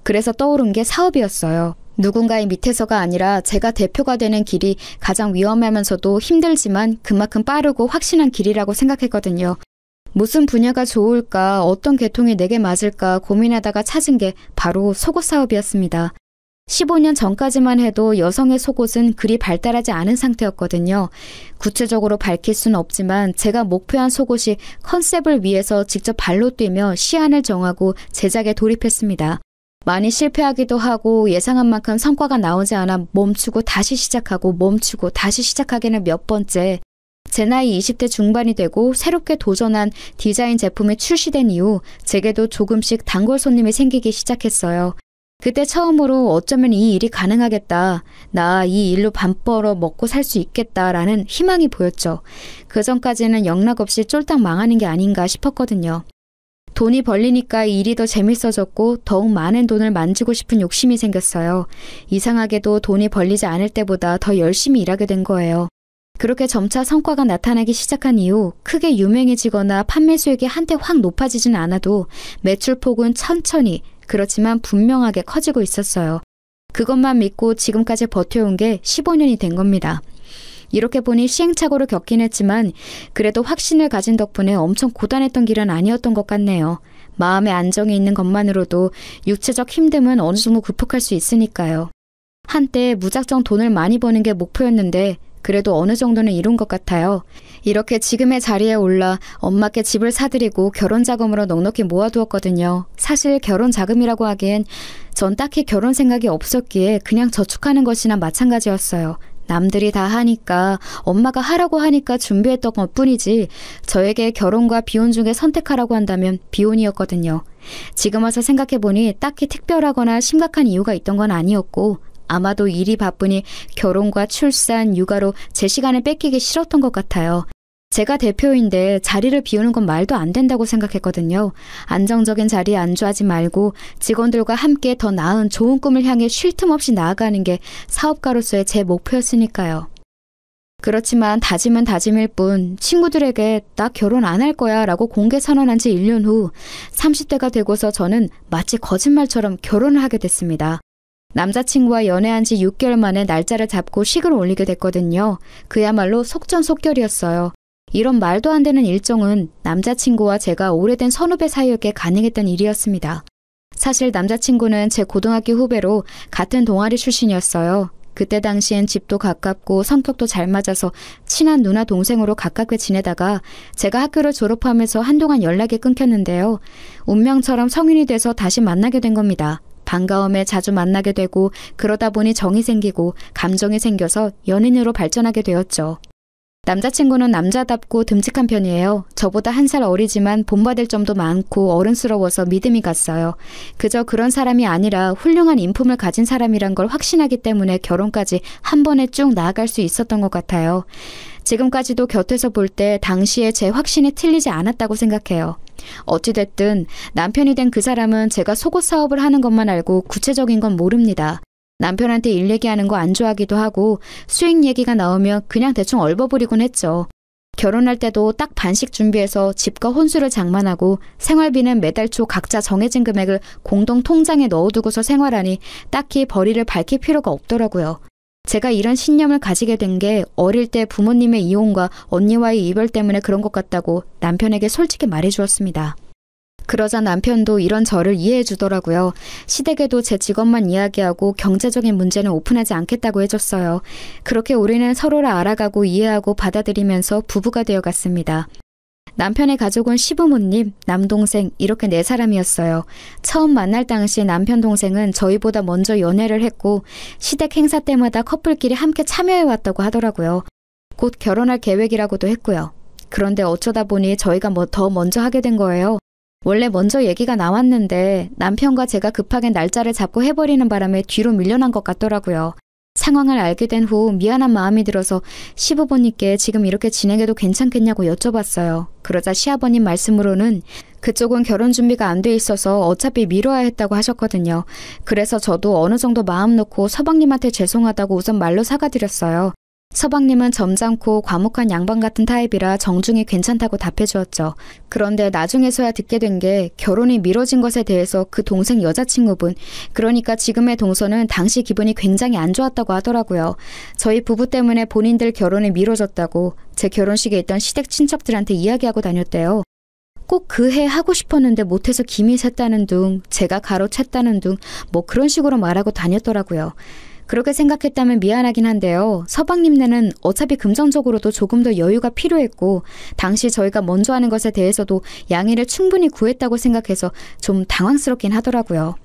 그래서 떠오른 게 사업이었어요. 누군가의 밑에서가 아니라 제가 대표가 되는 길이 가장 위험하면서도 힘들지만 그만큼 빠르고 확신한 길이라고 생각했거든요. 무슨 분야가 좋을까, 어떤 계통이 내게 맞을까 고민하다가 찾은 게 바로 속옷 사업이었습니다. 15년 전까지만 해도 여성의 속옷은 그리 발달하지 않은 상태였거든요. 구체적으로 밝힐 수는 없지만 제가 목표한 속옷이 컨셉을 위해서 직접 발로 뛰며 시안을 정하고 제작에 돌입했습니다. 많이 실패하기도 하고 예상한 만큼 성과가 나오지 않아 멈추고 다시 시작하고 멈추고 다시 시작하기는 몇 번째. 제 나이 20대 중반이 되고 새롭게 도전한 디자인 제품이 출시된 이후 제게도 조금씩 단골 손님이 생기기 시작했어요. 그때 처음으로 어쩌면 이 일이 가능하겠다. 나 이 일로 밥 벌어 먹고 살 수 있겠다라는 희망이 보였죠. 그 전까지는 영락없이 쫄딱 망하는 게 아닌가 싶었거든요. 돈이 벌리니까 이 일이 더 재밌어졌고 더욱 많은 돈을 만지고 싶은 욕심이 생겼어요. 이상하게도 돈이 벌리지 않을 때보다 더 열심히 일하게 된 거예요. 그렇게 점차 성과가 나타나기 시작한 이후 크게 유명해지거나 판매 수익이 한때 확 높아지진 않아도 매출폭은 천천히 그렇지만 분명하게 커지고 있었어요. 그것만 믿고 지금까지 버텨온 게 15년이 된 겁니다. 이렇게 보니 시행착오를 겪긴 했지만 그래도 확신을 가진 덕분에 엄청 고단했던 길은 아니었던 것 같네요. 마음의 안정이 있는 것만으로도 육체적 힘듦은 어느 정도 극복할 수 있으니까요. 한때 무작정 돈을 많이 버는 게 목표였는데 그래도 어느 정도는 이룬 것 같아요. 이렇게 지금의 자리에 올라 엄마께 집을 사드리고 결혼 자금으로 넉넉히 모아두었거든요. 사실 결혼 자금이라고 하기엔 전 딱히 결혼 생각이 없었기에 그냥 저축하는 것이나 마찬가지였어요. 남들이 다 하니까 엄마가 하라고 하니까 준비했던 것뿐이지 저에게 결혼과 비혼 중에 선택하라고 한다면 비혼이었거든요. 지금 와서 생각해보니 딱히 특별하거나 심각한 이유가 있던 건 아니었고 아마도 일이 바쁘니 결혼과 출산, 육아로 제 시간을 뺏기기 싫었던 것 같아요. 제가 대표인데 자리를 비우는 건 말도 안 된다고 생각했거든요. 안정적인 자리에 안주하지 말고 직원들과 함께 더 나은 좋은 꿈을 향해 쉴 틈 없이 나아가는 게 사업가로서의 제 목표였으니까요. 그렇지만 다짐은 다짐일 뿐 친구들에게 나 결혼 안 할 거야 라고 공개 선언한 지 1년 후 30대가 되고서 저는 마치 거짓말처럼 결혼을 하게 됐습니다. 남자친구와 연애한 지 6개월 만에 날짜를 잡고 식을 올리게 됐거든요. 그야말로 속전속결이었어요. 이런 말도 안 되는 일정은 남자친구와 제가 오래된 선후배 사이였기에 가능했던 일이었습니다. 사실 남자친구는 제 고등학교 후배로 같은 동아리 출신이었어요. 그때 당시엔 집도 가깝고 성격도 잘 맞아서 친한 누나 동생으로 가깝게 지내다가 제가 학교를 졸업하면서 한동안 연락이 끊겼는데요. 운명처럼 성인이 돼서 다시 만나게 된 겁니다. 반가움에 자주 만나게 되고 그러다 보니 정이 생기고 감정이 생겨서 연인으로 발전하게 되었죠. 남자친구는 남자답고 듬직한 편이에요. 저보다 1살 어리지만 본받을 점도 많고 어른스러워서 믿음이 갔어요. 그저 그런 사람이 아니라 훌륭한 인품을 가진 사람이란 걸 확신하기 때문에 결혼까지 한 번에 쭉 나아갈 수 있었던 것 같아요. 지금까지도 곁에서 볼 때 당시에 제 확신이 틀리지 않았다고 생각해요. 어찌됐든 남편이 된 그 사람은 제가 속옷 사업을 하는 것만 알고 구체적인 건 모릅니다. 남편한테 일 얘기하는 거 안 좋아하기도 하고 수익 얘기가 나오면 그냥 대충 얼버무리곤 했죠. 결혼할 때도 딱 반씩 준비해서 집과 혼수를 장만하고 생활비는 매달 초 각자 정해진 금액을 공동 통장에 넣어두고서 생활하니 딱히 벌이를 밝힐 필요가 없더라고요. 제가 이런 신념을 가지게 된 게 어릴 때 부모님의 이혼과 언니와의 이별 때문에 그런 것 같다고 남편에게 솔직히 말해주었습니다. 그러자 남편도 이런 저를 이해해 주더라고요. 시댁에도 제 직업만 이야기하고 경제적인 문제는 오픈하지 않겠다고 해줬어요. 그렇게 우리는 서로를 알아가고 이해하고 받아들이면서 부부가 되어갔습니다. 남편의 가족은 시부모님, 남동생 이렇게 4사람이었어요. 처음 만날 당시 남편 동생은 저희보다 먼저 연애를 했고 시댁 행사 때마다 커플끼리 함께 참여해왔다고 하더라고요. 곧 결혼할 계획이라고도 했고요. 그런데 어쩌다 보니 저희가 더 먼저 하게 된 거예요. 원래 먼저 얘기가 나왔는데 남편과 제가 급하게 날짜를 잡고 해버리는 바람에 뒤로 밀려난 것 같더라고요. 상황을 알게 된 후 미안한 마음이 들어서 시부모님께 지금 이렇게 진행해도 괜찮겠냐고 여쭤봤어요. 그러자 시아버님 말씀으로는 그쪽은 결혼 준비가 안 돼 있어서 어차피 미뤄야 했다고 하셨거든요. 그래서 저도 어느 정도 마음 놓고 서방님한테 죄송하다고 우선 말로 사과드렸어요. 서방님은 점잖고 과묵한 양반 같은 타입이라 정중히 괜찮다고 답해주었죠. 그런데 나중에서야 듣게 된 게 결혼이 미뤄진 것에 대해서 그 동생 여자친구분, 그러니까 지금의 동서는 당시 기분이 굉장히 안 좋았다고 하더라고요. 저희 부부 때문에 본인들 결혼이 미뤄졌다고 제 결혼식에 있던 시댁 친척들한테 이야기하고 다녔대요. 꼭 그 해 하고 싶었는데 못해서 김이 샜다는 둥, 제가 가로챘다는 둥, 뭐 그런 식으로 말하고 다녔더라고요. 그렇게 생각했다면 미안하긴 한데요. 서방님네는 어차피 금전적으로도 조금 더 여유가 필요했고 당시 저희가 먼저 하는 것에 대해서도 양해를 충분히 구했다고 생각해서 좀 당황스럽긴 하더라고요.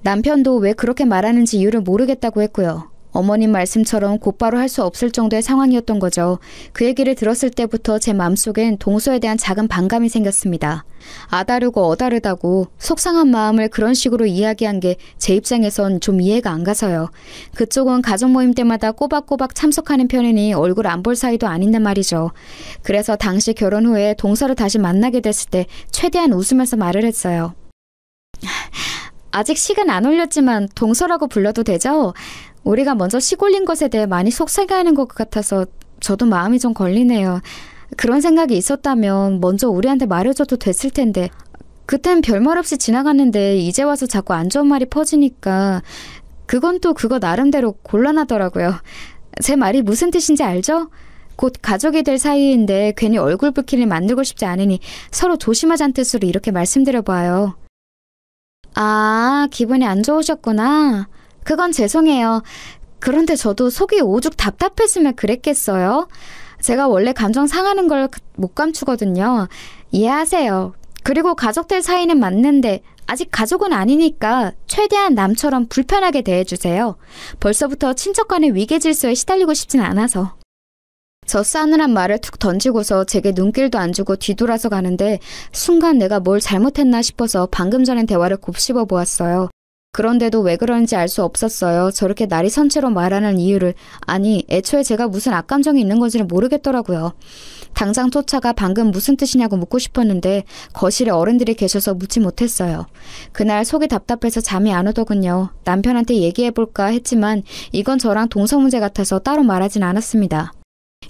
남편도 왜 그렇게 말하는지 이유를 모르겠다고 했고요. 어머님 말씀처럼 곧바로 할 수 없을 정도의 상황이었던 거죠. 그 얘기를 들었을 때부터 제 마음속엔 동서에 대한 작은 반감이 생겼습니다. 아다르고 어다르다고 속상한 마음을 그런 식으로 이야기한 게 제 입장에선 좀 이해가 안 가서요. 그쪽은 가족 모임 때마다 꼬박꼬박 참석하는 편이니 얼굴 안 볼 사이도 아닌데 말이죠. 그래서 당시 결혼 후에 동서를 다시 만나게 됐을 때 최대한 웃으면서 말을 했어요. 아직 식은 안 올렸지만 동서라고 불러도 되죠? 우리가 먼저 식 올린 것에 대해 많이 속상해하는 것 같아서 저도 마음이 좀 걸리네요. 그런 생각이 있었다면 먼저 우리한테 말해줘도 됐을 텐데 그땐 별말 없이 지나갔는데 이제 와서 자꾸 안 좋은 말이 퍼지니까 그건 또 그거 나름대로 곤란하더라고요. 제 말이 무슨 뜻인지 알죠? 곧 가족이 될 사이인데 괜히 얼굴 붉히를 만들고 싶지 않으니 서로 조심하자는 뜻으로 이렇게 말씀드려봐요. 아, 기분이 안 좋으셨구나. 그건 죄송해요. 그런데 저도 속이 오죽 답답했으면 그랬겠어요? 제가 원래 감정 상하는 걸 못 감추거든요. 이해하세요. 그리고 가족들 사이는 맞는데 아직 가족은 아니니까 최대한 남처럼 불편하게 대해주세요. 벌써부터 친척 간의 위계 질서에 시달리고 싶진 않아서. 저 싸늘한 말을 툭 던지고서 제게 눈길도 안 주고 뒤돌아서 가는데 순간 내가 뭘 잘못했나 싶어서 방금 전엔 대화를 곱씹어 보았어요. 그런데도 왜 그런지 알 수 없었어요. 저렇게 날이 선 채로 말하는 이유를. 아니, 애초에 제가 무슨 악감정이 있는 건지는 모르겠더라고요. 당장 쫓아가 방금 무슨 뜻이냐고 묻고 싶었는데 거실에 어른들이 계셔서 묻지 못했어요. 그날 속이 답답해서 잠이 안 오더군요. 남편한테 얘기해볼까 했지만 이건 저랑 동서 문제 같아서 따로 말하진 않았습니다.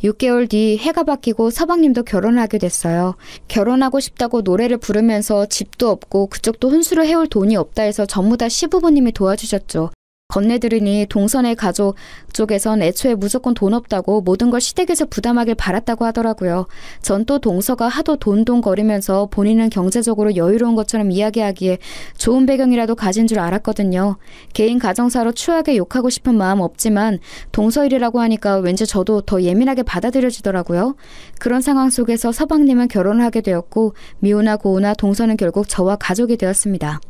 6개월 뒤 해가 바뀌고 서방님도 결혼을 하게 됐어요. 결혼하고 싶다고 노래를 부르면서 집도 없고 그쪽도 혼수를 해올 돈이 없다 해서 전부 다 시부모님이 도와주셨죠. 건네들으니 동선의 가족 쪽에선 애초에 무조건 돈 없다고 모든 걸 시댁에서 부담하길 바랐다고 하더라고요. 전 또 동서가 하도 돈돈거리면서 본인은 경제적으로 여유로운 것처럼 이야기하기에 좋은 배경이라도 가진 줄 알았거든요. 개인 가정사로 추하게 욕하고 싶은 마음 없지만 동서 일이라고 하니까 왠지 저도 더 예민하게 받아들여지더라고요. 그런 상황 속에서 서방님은 결혼을 하게 되었고 미우나 고우나 동서는 결국 저와 가족이 되었습니다.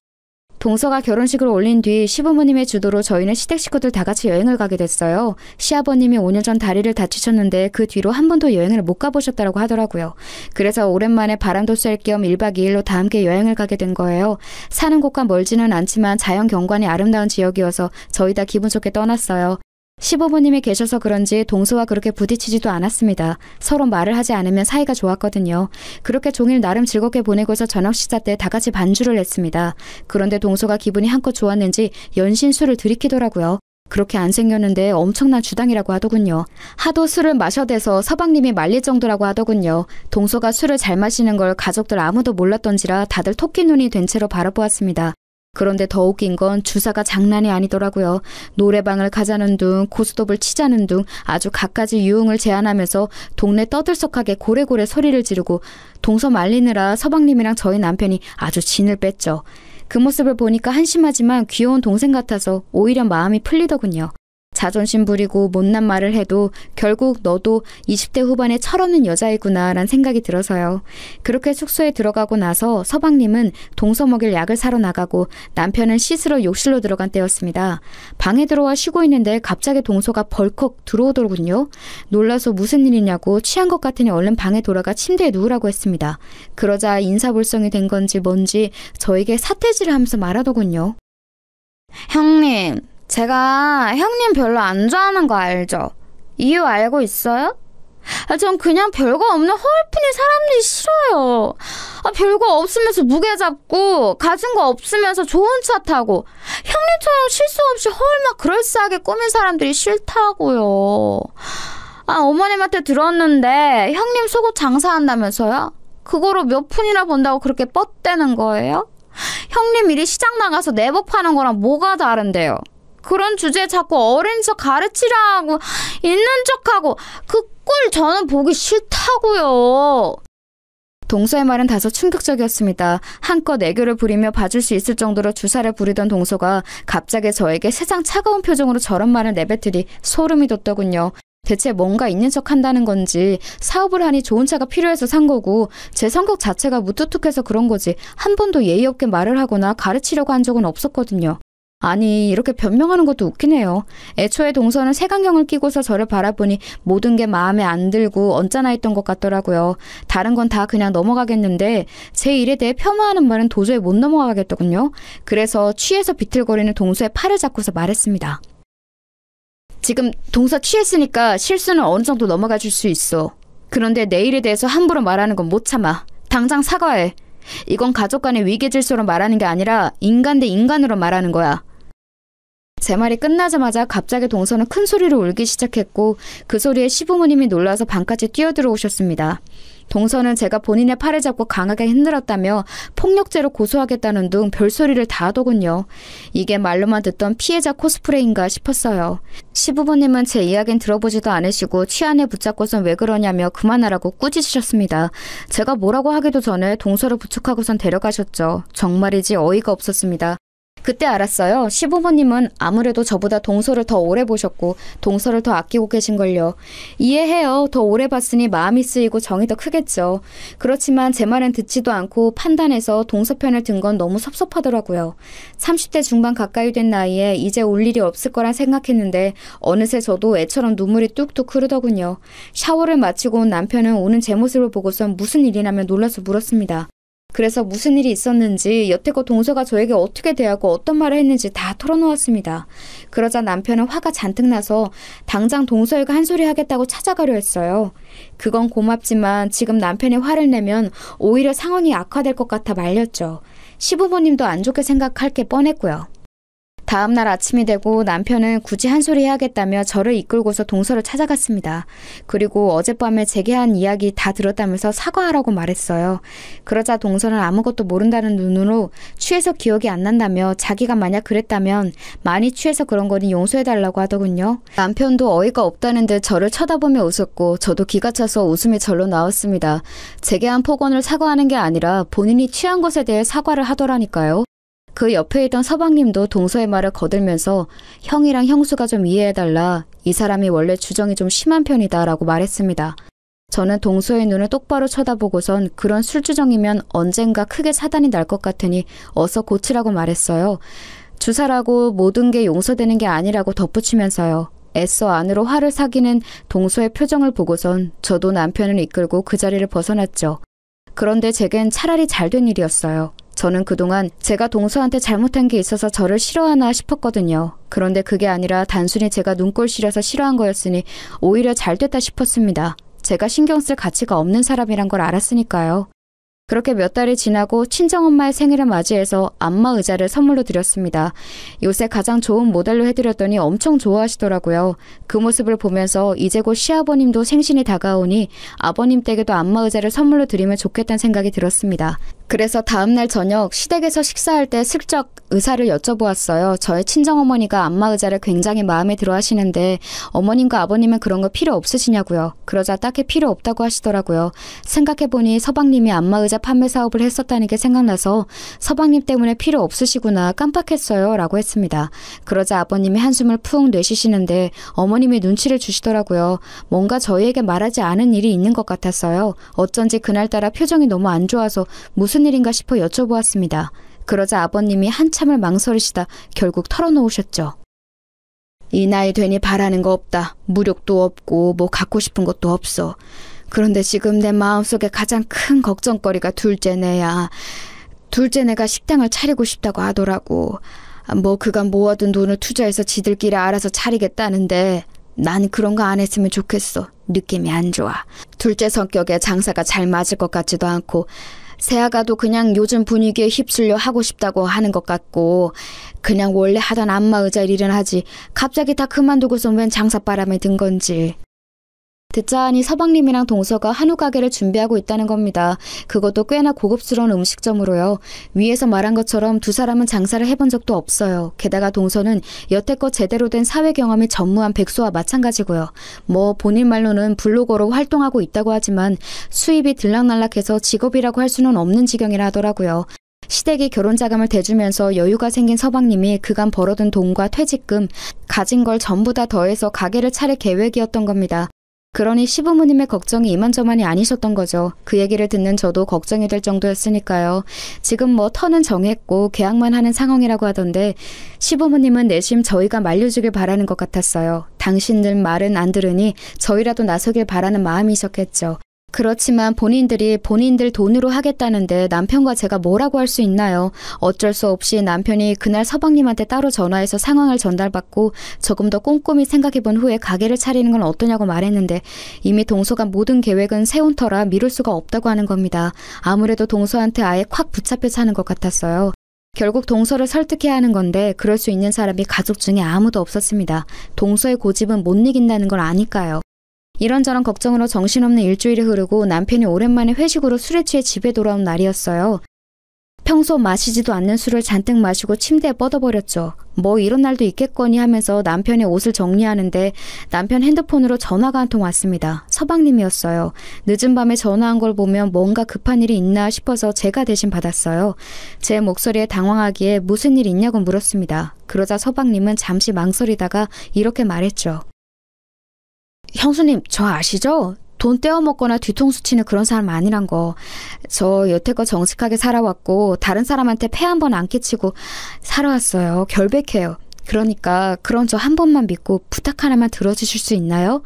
동서가 결혼식을 올린 뒤 시부모님의 주도로 저희는 시댁 식구들 다 같이 여행을 가게 됐어요. 시아버님이 5년 전 다리를 다치셨는데 그 뒤로 한 번도 여행을 못 가보셨다고 하더라고요. 그래서 오랜만에 바람도 쐴 겸 1박 2일로 다 함께 여행을 가게 된 거예요. 사는 곳과 멀지는 않지만 자연 경관이 아름다운 지역이어서 저희 다 기분 좋게 떠났어요. 시부모님이 계셔서 그런지 동서와 그렇게 부딪히지도 않았습니다. 서로 말을 하지 않으면 사이가 좋았거든요. 그렇게 종일 나름 즐겁게 보내고서 저녁 식사 때 다 같이 반주를 했습니다. 그런데 동서가 기분이 한껏 좋았는지 연신 술을 들이키더라고요. 그렇게 안 생겼는데 엄청난 주당이라고 하더군요. 하도 술을 마셔대서 서방님이 말릴 정도라고 하더군요. 동서가 술을 잘 마시는 걸 가족들 아무도 몰랐던지라 다들 토끼 눈이 된 채로 바라보았습니다. 그런데 더 웃긴 건 주사가 장난이 아니더라고요. 노래방을 가자는 둥, 고스톱을 치자는 둥 아주 갖가지 유흥을 제안하면서 동네 떠들썩하게 고래고래 소리를 지르고 동서 말리느라 서방님이랑 저희 남편이 아주 진을 뺐죠. 그 모습을 보니까 한심하지만 귀여운 동생 같아서 오히려 마음이 풀리더군요. 자존심 부리고 못난 말을 해도 결국 너도 20대 후반의 철없는 여자이구나 라는 생각이 들어서요. 그렇게 숙소에 들어가고 나서 서방님은 동서 먹일 약을 사러 나가고 남편은 씻으러 욕실로 들어간 때였습니다. 방에 들어와 쉬고 있는데 갑자기 동서가 벌컥 들어오더군요. 놀라서 무슨 일이냐고 취한 것 같으니 얼른 방에 돌아가 침대에 누우라고 했습니다. 그러자 인사불성이 된 건지 뭔지 저에게 사태질을 하면서 말하더군요. 형님, 제가 형님 별로 안 좋아하는 거 알죠? 이유 알고 있어요? 전 그냥 별거 없는 허울뿐인 사람들이 싫어요. 별거 없으면서 무게 잡고 가진 거 없으면서 좋은 차 타고 형님처럼 실수 없이 허울 막 그럴싸하게 꾸민 사람들이 싫다고요. 어머님한테 들었는데 형님 속옷 장사한다면서요? 그거로 몇 푼이나 번다고 그렇게 뻗대는 거예요? 형님 일이 시장 나가서 내복 파는 거랑 뭐가 다른데요? 그런 주제에 자꾸 어린 척 가르치라 하고 있는 척하고 그 꼴 저는 보기 싫다고요. 동서의 말은 다소 충격적이었습니다. 한껏 애교를 부리며 봐줄 수 있을 정도로 주사를 부리던 동서가 갑자기 저에게 세상 차가운 표정으로 저런 말을 내뱉으니 소름이 돋더군요. 대체 뭔가 있는 척 한다는 건지 사업을 하니 좋은 차가 필요해서 산 거고 제 성격 자체가 무뚝뚝해서 그런 거지 한 번도 예의 없게 말을 하거나 가르치려고 한 적은 없었거든요. 아니 이렇게 변명하는 것도 웃기네요. 애초에 동서는 색안경을 끼고서 저를 바라보니 모든 게 마음에 안 들고 언짢아 있던 것 같더라고요. 다른 건 다 그냥 넘어가겠는데 제 일에 대해 폄하하는 말은 도저히 못 넘어가겠더군요. 그래서 취해서 비틀거리는 동서의 팔을 잡고서 말했습니다. 지금 동서 취했으니까 실수는 어느 정도 넘어가 줄 수 있어. 그런데 내 일에 대해서 함부로 말하는 건 못 참아. 당장 사과해. 이건 가족 간의 위계 질서로 말하는 게 아니라 인간 대 인간으로 말하는 거야. 제 말이 끝나자마자 갑자기 동서는 큰 소리로 울기 시작했고 그 소리에 시부모님이 놀라서 방까지 뛰어들어오셨습니다. 동서는 제가 본인의 팔을 잡고 강하게 흔들었다며 폭력죄로 고소하겠다는 등 별소리를 다 하더군요. 이게 말로만 듣던 피해자 코스프레인가 싶었어요. 시부모님은 제 이야기는 들어보지도 않으시고 취안에 붙잡고선 왜 그러냐며 그만하라고 꾸짖으셨습니다. 제가 뭐라고 하기도 전에 동서를 부축하고선 데려가셨죠. 정말이지 어이가 없었습니다. 그때 알았어요. 시부모님은 아무래도 저보다 동서를 더 오래 보셨고 동서를 더 아끼고 계신걸요. 이해해요. 더 오래 봤으니 마음이 쓰이고 정이 더 크겠죠. 그렇지만 제 말은 듣지도 않고 판단해서 동서 편을 든 건 너무 섭섭하더라고요. 30대 중반 가까이 된 나이에 이제 올 일이 없을 거란 생각했는데 어느새 저도 애처럼 눈물이 뚝뚝 흐르더군요. 샤워를 마치고 온 남편은 오는 제 모습을 보고선 무슨 일이냐며 놀라서 물었습니다. 그래서 무슨 일이 있었는지 여태껏 동서가 저에게 어떻게 대하고 어떤 말을 했는지 다 털어놓았습니다. 그러자 남편은 화가 잔뜩 나서 당장 동서에게 한 소리 하겠다고 찾아가려 했어요. 그건 고맙지만 지금 남편이 화를 내면 오히려 상황이 악화될 것 같아 말렸죠. 시부모님도 안 좋게 생각할 게 뻔했고요. 다음 날 아침이 되고 남편은 굳이 한 소리 해야겠다며 저를 이끌고서 동서를 찾아갔습니다. 그리고 어젯밤에 제게 한 이야기 다 들었다면서 사과하라고 말했어요. 그러자 동서는 아무것도 모른다는 눈으로 취해서 기억이 안 난다며 자기가 만약 그랬다면 많이 취해서 그런 거니 용서해달라고 하더군요. 남편도 어이가 없다는 듯 저를 쳐다보며 웃었고 저도 기가 차서 웃음이 절로 나왔습니다. 제게 한 폭언을 사과하는 게 아니라 본인이 취한 것에 대해 사과를 하더라니까요. 그 옆에 있던 서방님도 동서의 말을 거들면서 형이랑 형수가 좀 이해해달라. 이 사람이 원래 주정이 좀 심한 편이다 라고 말했습니다. 저는 동서의 눈을 똑바로 쳐다보고선 그런 술주정이면 언젠가 크게 사단이 날 것 같으니 어서 고치라고 말했어요. 주사라고 모든 게 용서되는 게 아니라고 덧붙이면서요. 애써 안으로 화를 사기는 동서의 표정을 보고선 저도 남편을 이끌고 그 자리를 벗어났죠. 그런데 제겐 차라리 잘된 일이었어요. 저는 그동안 제가 동서한테 잘못한 게 있어서 저를 싫어하나 싶었거든요. 그런데 그게 아니라 단순히 제가 눈꼴 시려서 싫어한 거였으니 오히려 잘됐다 싶었습니다. 제가 신경 쓸 가치가 없는 사람이란 걸 알았으니까요. 그렇게 몇 달이 지나고 친정엄마의 생일을 맞이해서 안마 의자를 선물로 드렸습니다. 요새 가장 좋은 모델로 해드렸더니 엄청 좋아하시더라고요. 그 모습을 보면서 이제 곧 시아버님도 생신이 다가오니 아버님 댁에도 안마 의자를 선물로 드리면 좋겠다는 생각이 들었습니다. 그래서 다음날 저녁 시댁에서 식사할 때 슬쩍 의사를 여쭤보았어요. 저의 친정어머니가 안마 의자를 굉장히 마음에 들어 하시는데 어머님과 아버님은 그런 거 필요 없으시냐고요. 그러자 딱히 필요 없다고 하시더라고요. 생각해보니 서방님이 안마 의자 판매 사업을 했었다는 게 생각나서 서방님 때문에 필요 없으시구나 깜빡했어요 라고 했습니다. 그러자 아버님이 한숨을 푹 내쉬시는데 어머님이 눈치를 주시더라고요. 뭔가 저희에게 말하지 않은 일이 있는 것 같았어요. 어쩐지 그날따라 표정이 너무 안 좋아서 무슨 일인가 싶어 여쭤보았습니다. 그러자 아버님이 한참을 망설이시다 결국 털어놓으셨죠. 이 나이 되니 바라는 거 없다. 무력도 없고 뭐 갖고 싶은 것도 없어. 그런데 지금 내 마음속에 가장 큰 걱정거리가 둘째네야. 둘째네가 식당을 차리고 싶다고 하더라고. 뭐 그간 모아둔 돈을 투자해서 지들끼리 알아서 차리겠다는데 난 그런 거 안 했으면 좋겠어. 느낌이 안 좋아. 둘째 성격에 장사가 잘 맞을 것 같지도 않고 새아가도 그냥 요즘 분위기에 휩쓸려 하고 싶다고 하는 것 같고 그냥 원래 하던 안마 의자 일이나 하지 갑자기 다 그만두고선 웬 장사바람에 든 건지. 듣자하니 서방님이랑 동서가 한우 가게를 준비하고 있다는 겁니다. 그것도 꽤나 고급스러운 음식점으로요. 위에서 말한 것처럼 두 사람은 장사를 해본 적도 없어요. 게다가 동서는 여태껏 제대로 된 사회 경험이 전무한 백수와 마찬가지고요. 뭐 본인 말로는 블로거로 활동하고 있다고 하지만 수입이 들락날락해서 직업이라고 할 수는 없는 지경이라 하더라고요. 시댁이 결혼 자금을 대주면서 여유가 생긴 서방님이 그간 벌어둔 돈과 퇴직금, 가진 걸 전부 다 더해서 가게를 차릴 계획이었던 겁니다. 그러니 시부모님의 걱정이 이만저만이 아니셨던 거죠. 그 얘기를 듣는 저도 걱정이 될 정도였으니까요. 지금 뭐 터는 정했고 계약만 하는 상황이라고 하던데 시부모님은 내심 저희가 말려주길 바라는 것 같았어요. 당신들 말은 안 들으니 저희라도 나서길 바라는 마음이셨겠죠. 그렇지만 본인들이 본인들 돈으로 하겠다는데 남편과 제가 뭐라고 할 수 있나요? 어쩔 수 없이 남편이 그날 서방님한테 따로 전화해서 상황을 전달받고 조금 더 꼼꼼히 생각해본 후에 가게를 차리는 건 어떠냐고 말했는데 이미 동서가 모든 계획은 세운 터라 미룰 수가 없다고 하는 겁니다. 아무래도 동서한테 아예 콱 붙잡혀 사는 것 같았어요. 결국 동서를 설득해야 하는 건데 그럴 수 있는 사람이 가족 중에 아무도 없었습니다. 동서의 고집은 못 이긴다는 걸 아니까요. 이런저런 걱정으로 정신없는 일주일이 흐르고 남편이 오랜만에 회식으로 술에 취해 집에 돌아온 날이었어요. 평소 마시지도 않는 술을 잔뜩 마시고 침대에 뻗어버렸죠. 뭐 이런 날도 있겠거니 하면서 남편의 옷을 정리하는데 남편 핸드폰으로 전화가 한 통 왔습니다. 서방님이었어요. 늦은 밤에 전화한 걸 보면 뭔가 급한 일이 있나 싶어서 제가 대신 받았어요. 제 목소리에 당황하기에 무슨 일 있냐고 물었습니다. 그러자 서방님은 잠시 망설이다가 이렇게 말했죠. 형수님, 저 아시죠? 돈 떼어먹거나 뒤통수 치는 그런 사람 아니란 거. 저 여태껏 정직하게 살아왔고 다른 사람한테 폐 한 번 안 끼치고 살아왔어요. 결백해요. 그러니까 그런 저 한 번만 믿고 부탁 하나만 들어주실 수 있나요?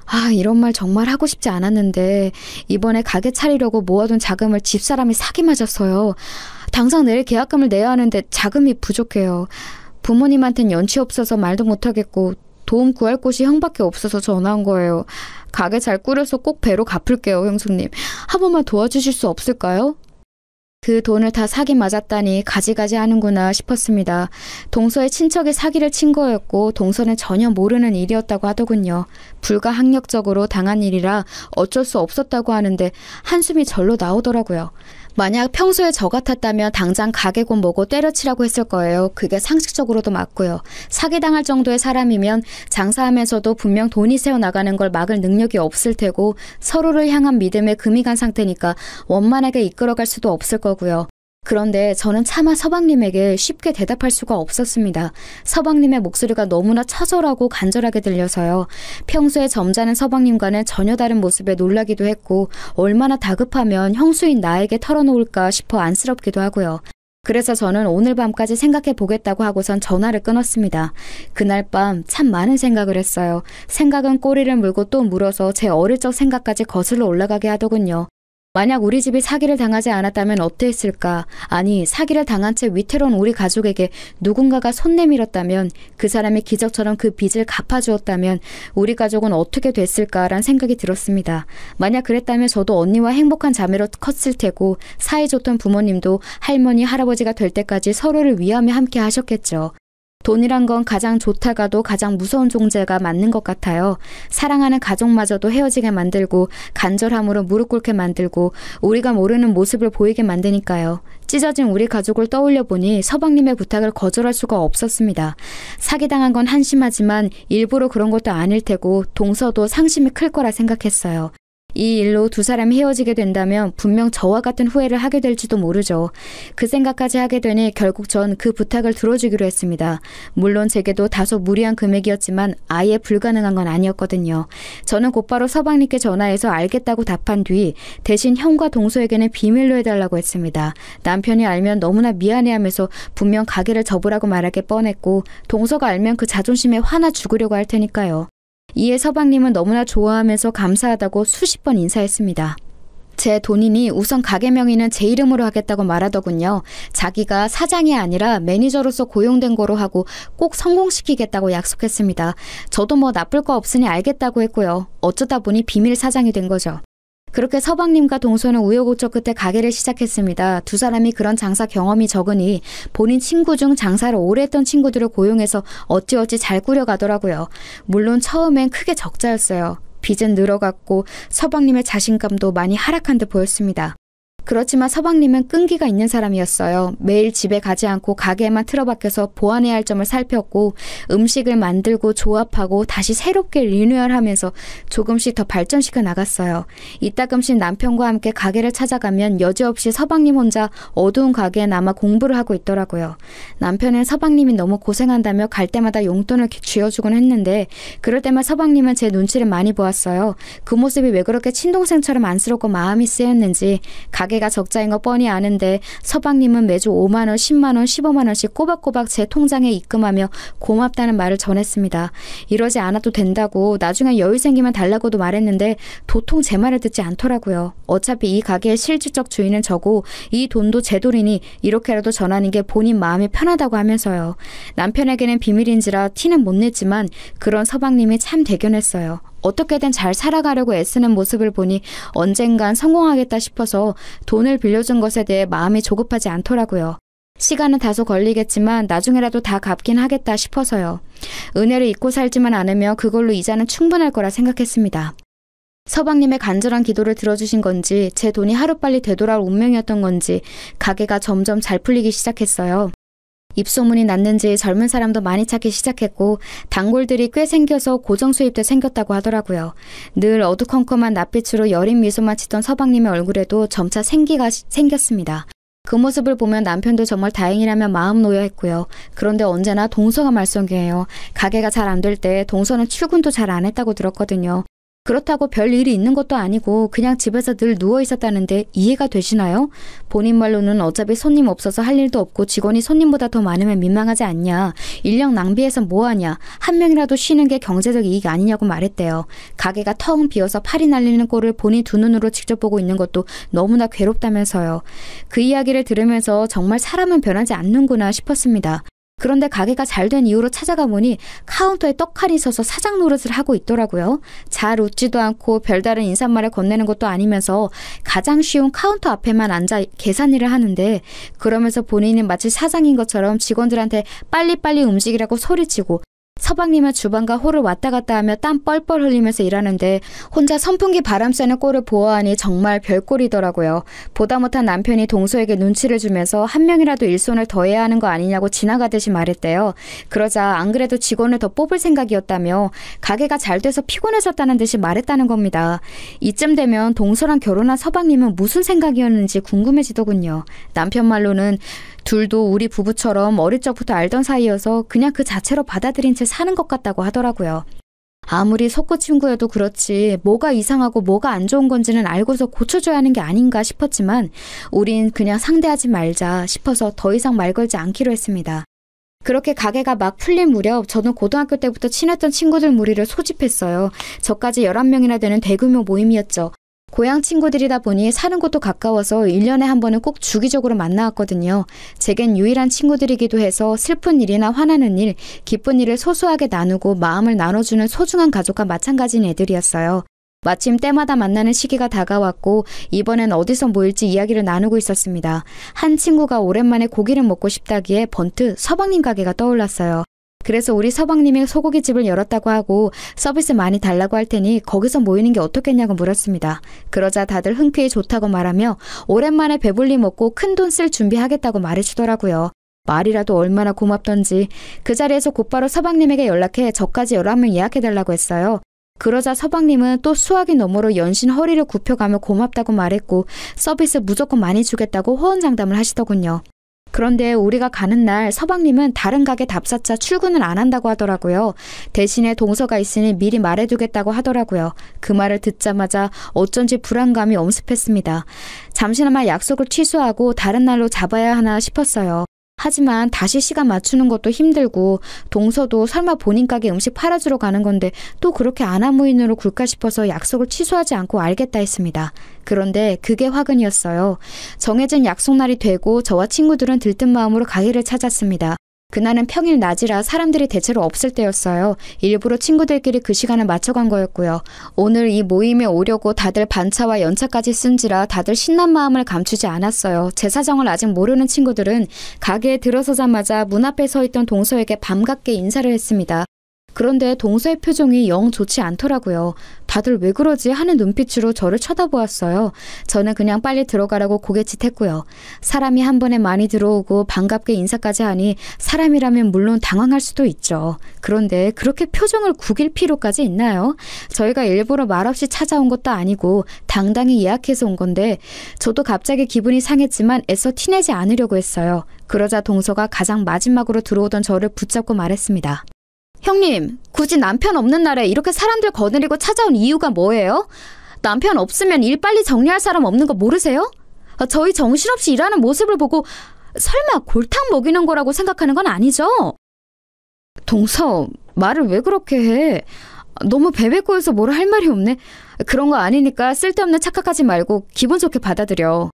아, 이런 말 정말 하고 싶지 않았는데 이번에 가게 차리려고 모아둔 자금을 집사람이 사기 맞았어요. 당장 내일 계약금을 내야 하는데 자금이 부족해요. 부모님한텐 연치 없어서 말도 못하겠고 도움 구할 곳이 형밖에 없어서 전화한 거예요. 가게 잘 꾸려서 꼭 배로 갚을게요, 형수님. 한 번만 도와주실 수 없을까요? 그 돈을 다 사기 맞았다니 가지가지 하는구나 싶었습니다. 동서의 친척이 사기를 친 거였고 동서는 전혀 모르는 일이었다고 하더군요. 불가항력적으로 당한 일이라 어쩔 수 없었다고 하는데 한숨이 절로 나오더라고요. 만약 평소에 저 같았다면 당장 가게고 뭐고 때려치라고 했을 거예요. 그게 상식적으로도 맞고요. 사기당할 정도의 사람이면 장사하면서도 분명 돈이 새어나가는 걸 막을 능력이 없을 테고 서로를 향한 믿음에 금이 간 상태니까 원만하게 이끌어갈 수도 없을 거고요. 그런데 저는 차마 서방님에게 쉽게 대답할 수가 없었습니다. 서방님의 목소리가 너무나 처절하고 간절하게 들려서요. 평소에 점잖은 서방님과는 전혀 다른 모습에 놀라기도 했고 얼마나 다급하면 형수인 나에게 털어놓을까 싶어 안쓰럽기도 하고요. 그래서 저는 오늘 밤까지 생각해 보겠다고 하고선 전화를 끊었습니다. 그날 밤 참 많은 생각을 했어요. 생각은 꼬리를 물고 또 물어서 제 어릴 적 생각까지 거슬러 올라가게 하더군요. 만약 우리 집이 사기를 당하지 않았다면 어땠을까? 아니, 사기를 당한 채 위태로운 우리 가족에게 누군가가 손 내밀었다면, 그 사람이 기적처럼 그 빚을 갚아주었다면 우리 가족은 어떻게 됐을까란 생각이 들었습니다. 만약 그랬다면 저도 언니와 행복한 자매로 컸을 테고 사이좋던 부모님도 할머니, 할아버지가 될 때까지 서로를 위하며 함께 하셨겠죠. 돈이란 건 가장 좋다가도 가장 무서운 존재가 맞는 것 같아요. 사랑하는 가족마저도 헤어지게 만들고 간절함으로 무릎 꿇게 만들고 우리가 모르는 모습을 보이게 만드니까요. 찢어진 우리 가족을 떠올려 보니 서방님의 부탁을 거절할 수가 없었습니다. 사기당한 건 한심하지만 일부러 그런 것도 아닐 테고 동서도 상심이 클 거라 생각했어요. 이 일로 두 사람이 헤어지게 된다면 분명 저와 같은 후회를 하게 될지도 모르죠. 그 생각까지 하게 되니 결국 전 그 부탁을 들어주기로 했습니다. 물론 제게도 다소 무리한 금액이었지만 아예 불가능한 건 아니었거든요. 저는 곧바로 서방님께 전화해서 알겠다고 답한 뒤 대신 형과 동서에게는 비밀로 해달라고 했습니다. 남편이 알면 너무나 미안해하면서 분명 가게를 접으라고 말하게 뻔했고 동서가 알면 그 자존심에 화나 죽으려고 할 테니까요. 이에 서방님은 너무나 좋아하면서 감사하다고 수십 번 인사했습니다. 제 돈이니 우선 가게 명의는 제 이름으로 하겠다고 말하더군요. 자기가 사장이 아니라 매니저로서 고용된 거로 하고 꼭 성공시키겠다고 약속했습니다. 저도 뭐 나쁠 거 없으니 알겠다고 했고요. 어쩌다 보니 비밀 사장이 된 거죠. 그렇게 서방님과 동서는 우여곡절 끝에 가게를 시작했습니다. 두 사람이 그런 장사 경험이 적으니 본인 친구 중 장사를 오래 했던 친구들을 고용해서 어찌어찌 잘 꾸려가더라고요. 물론 처음엔 크게 적자였어요. 빚은 늘어갔고 서방님의 자신감도 많이 하락한 듯 보였습니다. 그렇지만 서방님은 끈기가 있는 사람이었어요. 매일 집에 가지 않고 가게에만 틀어박혀서 보완해야 할 점을 살폈고 음식을 만들고 조합하고 다시 새롭게 리뉴얼하면서 조금씩 더 발전시켜 나갔어요. 이따금씩 남편과 함께 가게를 찾아가면 여지없이 서방님 혼자 어두운 가게에 남아 공부를 하고 있더라고요. 남편은 서방님이 너무 고생한다며 갈 때마다 용돈을 쥐어주곤 했는데 그럴 때만 서방님은 제 눈치를 많이 보았어요. 그 모습이 왜 그렇게 친동생처럼 안쓰럽고 마음이 쓰였는지 가게가 적자인 거 뻔히 아는데 서방님은 매주 5만 원, 10만 원, 15만 원씩 꼬박꼬박 제 통장에 입금하며 고맙다는 말을 전했습니다. 이러지 않아도 된다고 나중에 여유 생기면 달라고도 말했는데 도통 제 말을 듣지 않더라고요. 어차피 이 가게의 실질적 주인은 저고 이 돈도 제 돈이니 이렇게라도 전하는 게 본인 마음이 편하다고 하면서요. 남편에게는 비밀인지라 티는 못 냈지만 그런 서방님이 참 대견했어요. 어떻게든 잘 살아가려고 애쓰는 모습을 보니 언젠간 성공하겠다 싶어서 돈을 빌려준 것에 대해 마음이 조급하지 않더라고요. 시간은 다소 걸리겠지만 나중에라도 다 갚긴 하겠다 싶어서요. 은혜를 잊고 살지만 않으며 그걸로 이자는 충분할 거라 생각했습니다. 서방님의 간절한 기도를 들어주신 건지 제 돈이 하루빨리 되돌아올 운명이었던 건지 가게가 점점 잘 풀리기 시작했어요. 입소문이 났는지 젊은 사람도 많이 찾기 시작했고 단골들이 꽤 생겨서 고정 수입도 생겼다고 하더라고요. 늘 어두컴컴한 낯빛으로 여린 미소만 짓던 서방님의 얼굴에도 점차 생기가 생겼습니다. 그 모습을 보면 남편도 정말 다행이라며 마음 놓여했고요. 그런데 언제나 동서가 말썽이에요. 가게가 잘 안 될 때 동서는 출근도 잘 안 했다고 들었거든요. 그렇다고 별 일이 있는 것도 아니고 그냥 집에서 늘 누워 있었다는데 이해가 되시나요? 본인 말로는 어차피 손님 없어서 할 일도 없고 직원이 손님보다 더 많으면 민망하지 않냐. 인력 낭비해서 뭐하냐. 한 명이라도 쉬는 게 경제적 이익 아니냐고 말했대요. 가게가 텅 비어서 팔이 날리는 꼴을 본인 두 눈으로 직접 보고 있는 것도 너무나 괴롭다면서요. 그 이야기를 들으면서 정말 사람은 변하지 않는구나 싶었습니다. 그런데 가게가 잘 된 이후로 찾아가 보니 카운터에 떡하니 서서 사장 노릇을 하고 있더라고요. 잘 웃지도 않고 별다른 인사말을 건네는 것도 아니면서 가장 쉬운 카운터 앞에만 앉아 계산일을 하는데 그러면서 본인은 마치 사장인 것처럼 직원들한테 빨리빨리 움직이라고 소리치고 서방님은 주방과 홀을 왔다 갔다 하며 땀 뻘뻘 흘리면서 일하는데 혼자 선풍기 바람 쐬는 꼴을 보아하니 정말 별꼴이더라고요. 보다 못한 남편이 동서에게 눈치를 주면서 한 명이라도 일손을 더해야 하는 거 아니냐고 지나가듯이 말했대요. 그러자 안 그래도 직원을 더 뽑을 생각이었다며 가게가 잘 돼서 피곤해졌다는 듯이 말했다는 겁니다. 이쯤 되면 동서랑 결혼한 서방님은 무슨 생각이었는지 궁금해지더군요. 남편 말로는 둘도 우리 부부처럼 어릴 적부터 알던 사이여서 그냥 그 자체로 받아들인 채 사는 것 같다고 하더라고요. 아무리 속고 친구여도 그렇지 뭐가 이상하고 뭐가 안 좋은 건지는 알고서 고쳐줘야 하는 게 아닌가 싶었지만 우린 그냥 상대하지 말자 싶어서 더 이상 말 걸지 않기로 했습니다. 그렇게 가게가 막 풀린 무렵 저는 고등학교 때부터 친했던 친구들 무리를 소집했어요. 저까지 11명이나 되는 대규모 모임이었죠. 고향 친구들이다 보니 사는 곳도 가까워서 1년에 한 번은 꼭 주기적으로 만나왔거든요. 제겐 유일한 친구들이기도 해서 슬픈 일이나 화나는 일, 기쁜 일을 소소하게 나누고 마음을 나눠주는 소중한 가족과 마찬가지인 애들이었어요. 마침 때마다 만나는 시기가 다가왔고 이번엔 어디서 모일지 이야기를 나누고 있었습니다. 한 친구가 오랜만에 고기를 먹고 싶다기에 번트 서방님 가게가 떠올랐어요. 그래서 우리 서방님이 소고기집을 열었다고 하고 서비스 많이 달라고 할 테니 거기서 모이는 게 어떻겠냐고 물었습니다. 그러자 다들 흔쾌히 좋다고 말하며 오랜만에 배불리 먹고 큰돈 쓸 준비하겠다고 말해주더라고요. 말이라도 얼마나 고맙던지 그 자리에서 곧바로 서방님에게 연락해 저까지 11명 예약해달라고 했어요. 그러자 서방님은 또 수화기 너머로 연신 허리를 굽혀가며 고맙다고 말했고 서비스 무조건 많이 주겠다고 호언장담을 하시더군요. 그런데 우리가 가는 날 서방님은 다른 가게 답사차 출근을 안 한다고 하더라고요. 대신에 동서가 있으니 미리 말해두겠다고 하더라고요. 그 말을 듣자마자 어쩐지 불안감이 엄습했습니다. 잠시나마 약속을 취소하고 다른 날로 잡아야 하나 싶었어요. 하지만 다시 시간 맞추는 것도 힘들고 동서도 설마 본인 가게 음식 팔아주러 가는 건데 또 그렇게 아나무인으로 굴까 싶어서 약속을 취소하지 않고 알겠다 했습니다. 그런데 그게 화근이었어요. 정해진 약속날이 되고 저와 친구들은 들뜬 마음으로 가게를 찾았습니다. 그날은 평일 낮이라 사람들이 대체로 없을 때였어요. 일부러 친구들끼리 그 시간을 맞춰간 거였고요. 오늘 이 모임에 오려고 다들 반차와 연차까지 쓴지라 다들 신난 마음을 감추지 않았어요. 제 사정을 아직 모르는 친구들은 가게에 들어서자마자 문 앞에 서 있던 동서에게 반갑게 인사를 했습니다. 그런데 동서의 표정이 영 좋지 않더라고요. 다들 왜 그러지 하는 눈빛으로 저를 쳐다보았어요. 저는 그냥 빨리 들어가라고 고개짓했고요. 사람이 한 번에 많이 들어오고 반갑게 인사까지 하니 사람이라면 물론 당황할 수도 있죠. 그런데 그렇게 표정을 구길 필요까지 있나요? 저희가 일부러 말없이 찾아온 것도 아니고 당당히 예약해서 온 건데 저도 갑자기 기분이 상했지만 애써 티내지 않으려고 했어요. 그러자 동서가 가장 마지막으로 들어오던 저를 붙잡고 말했습니다. 형님, 굳이 남편 없는 날에 이렇게 사람들 거느리고 찾아온 이유가 뭐예요? 남편 없으면 일 빨리 정리할 사람 없는 거 모르세요? 저희 정신없이 일하는 모습을 보고 설마 골탕 먹이는 거라고 생각하는 건 아니죠? 동서, 말을 왜 그렇게 해? 너무 베베꼬여서 뭐라 할 말이 없네. 그런 거 아니니까 쓸데없는 착각하지 말고 기분 좋게 받아들여.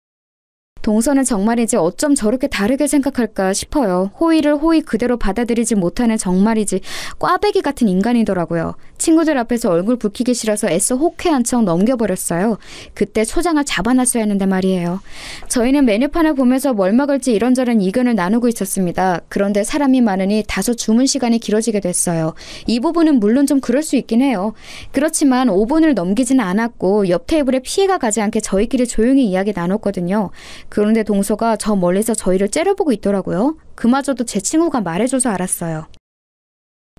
동서는 정말이지 어쩜 저렇게 다르게 생각할까 싶어요. 호의를 호의 그대로 받아들이지 못하는 정말이지 꽈배기 같은 인간이더라고요. 친구들 앞에서 얼굴 붉히기 싫어서 애써 호쾌한 척 넘겨버렸어요. 그때 초장을 잡아놨어야 했는데 말이에요. 저희는 메뉴판을 보면서 뭘 먹을지 이런저런 의견을 나누고 있었습니다. 그런데 사람이 많으니 다소 주문 시간이 길어지게 됐어요. 이 부분은 물론 좀 그럴 수 있긴 해요. 그렇지만 5분을 넘기지는 않았고 옆 테이블에 피해가 가지 않게 저희끼리 조용히 이야기 나눴거든요. 그런데 동서가 저 멀리서 저희를 째려보고 있더라고요. 그마저도 제 친구가 말해줘서 알았어요.